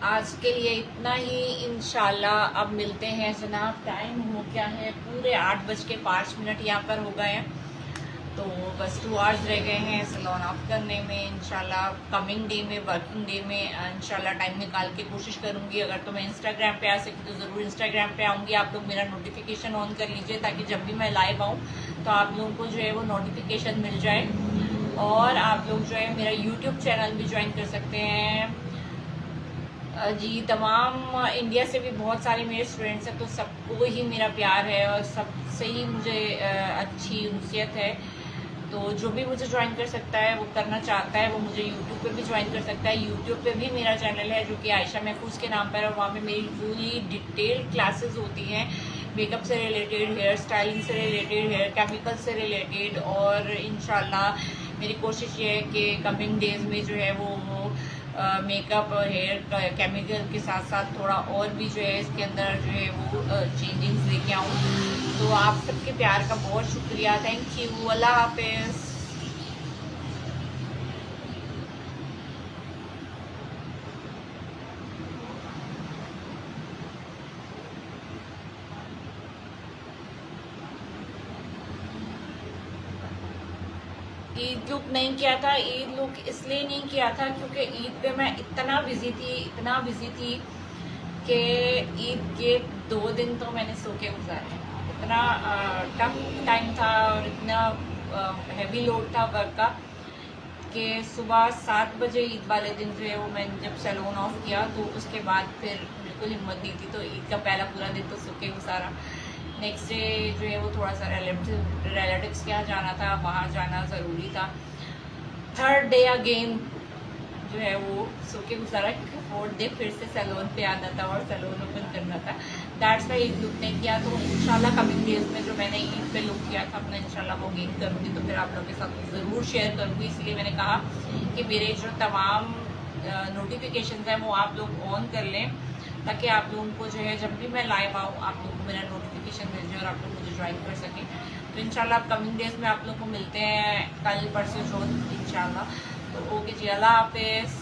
आज के लिए इतना ही, इंशाल्लाह अब मिलते हैं। जनाब टाइम हो क्या है, पूरे 8:05 यहाँ पर हो गए हैं। तो बस 2 आवर्स रह गए हैं सैलून ऑफ करने में। इंशाल्लाह कमिंग डे में, वर्किंग डे में इंशाल्लाह टाइम निकाल के कोशिश करूँगी। अगर तो मैं इंस्टाग्राम पे आ सकी तो ज़रूर इंस्टाग्राम पे आऊँगी। आप लोग मेरा नोटिफिकेशन ऑन कर लीजिए ताकि जब भी मैं लाइव आऊँ तो आप लोगों को जो है वो नोटिफिकेशन मिल जाए। और आप लोग जो है मेरा यूट्यूब चैनल भी ज्वाइन कर सकते हैं। जी, तमाम इंडिया से भी बहुत सारे मेरे स्टूडेंट्स हैं, तो सबको ही मेरा प्यार है और सबसे ही मुझे अच्छी उनसियत है। तो जो भी मुझे ज्वाइन कर सकता है, वो करना चाहता है, वो मुझे यूट्यूब पे भी ज्वाइन कर सकता है। यूट्यूब पे भी मेरा चैनल है जो कि आयशा महफूज के नाम पर है और वहाँ पे मेरी पूरी डिटेल क्लासेस होती हैं मेकअप से रिलेटेड, हेयर स्टाइलिंग से रिलेटेड, हेयर केमिकल से रिलेटेड। और इंशाल्लाह मेरी कोशिश ये है कि कमिंग डेज में जो है वो मेकअप और हेयर केमिकल के साथ साथ थोड़ा और भी जो है इसके अंदर जो है वो चेंजिंग्स लेके आऊँ। तो आप सबके प्यार का बहुत शुक्रिया, थैंक यू, अल्लाह हाफिज़। ईद लुक नहीं किया था, ईद लुक इसलिए नहीं किया था क्योंकि ईद पे मैं इतना बिजी थी कि ईद के 2 दिन तो मैंने सो के गुजारे। इतना टफ टाइम था और इतना हैवी लोड था वर्क का कि सुबह 7 बजे ईद वाले दिन जो है वो मैंने जब सैलून ऑफ किया तो उसके बाद फिर बिल्कुल हिम्मत नहीं थी, तो ईद का पहला पूरा दिन तो सो के गुजारा। नेक्स्ट डे जो है वो थोड़ा सा रिलेटिव्स के यहाँ जाना था, बाहर जाना ज़रूरी था। थर्ड डे अगेन जो है वो सो के गुजारा क्योंकि 4th डे फिर से सैलून पे आना था और सैलून ओपन करना था। दैट्स वाई ईद लुक नहीं किया। तो इंशाल्लाह कमिंग डेज में जो मैंने ईद पे लुक किया था अपना इंशाल्लाह वो गेन करूँगी, तो फिर आप लोगों के साथ ज़रूर शेयर करूँगी। इसलिए मैंने कहा कि मेरे जो तमाम नोटिफिकेशन हैं वो आप लोग ऑन कर लें ताकि आप लोगों को जो है जब भी मैं लाइव आऊँ आप लोगों को मेरा नोटिफिकेशन मिल जाए और आप लोग मुझे ज्वाइन कर सकें। तो इंशाल्लाह कमिंग डेज में आप लोग को मिलते हैं कल परसों चौथ इंशाल्लाह। तो ओके जी, अल्लाह हाफिज़।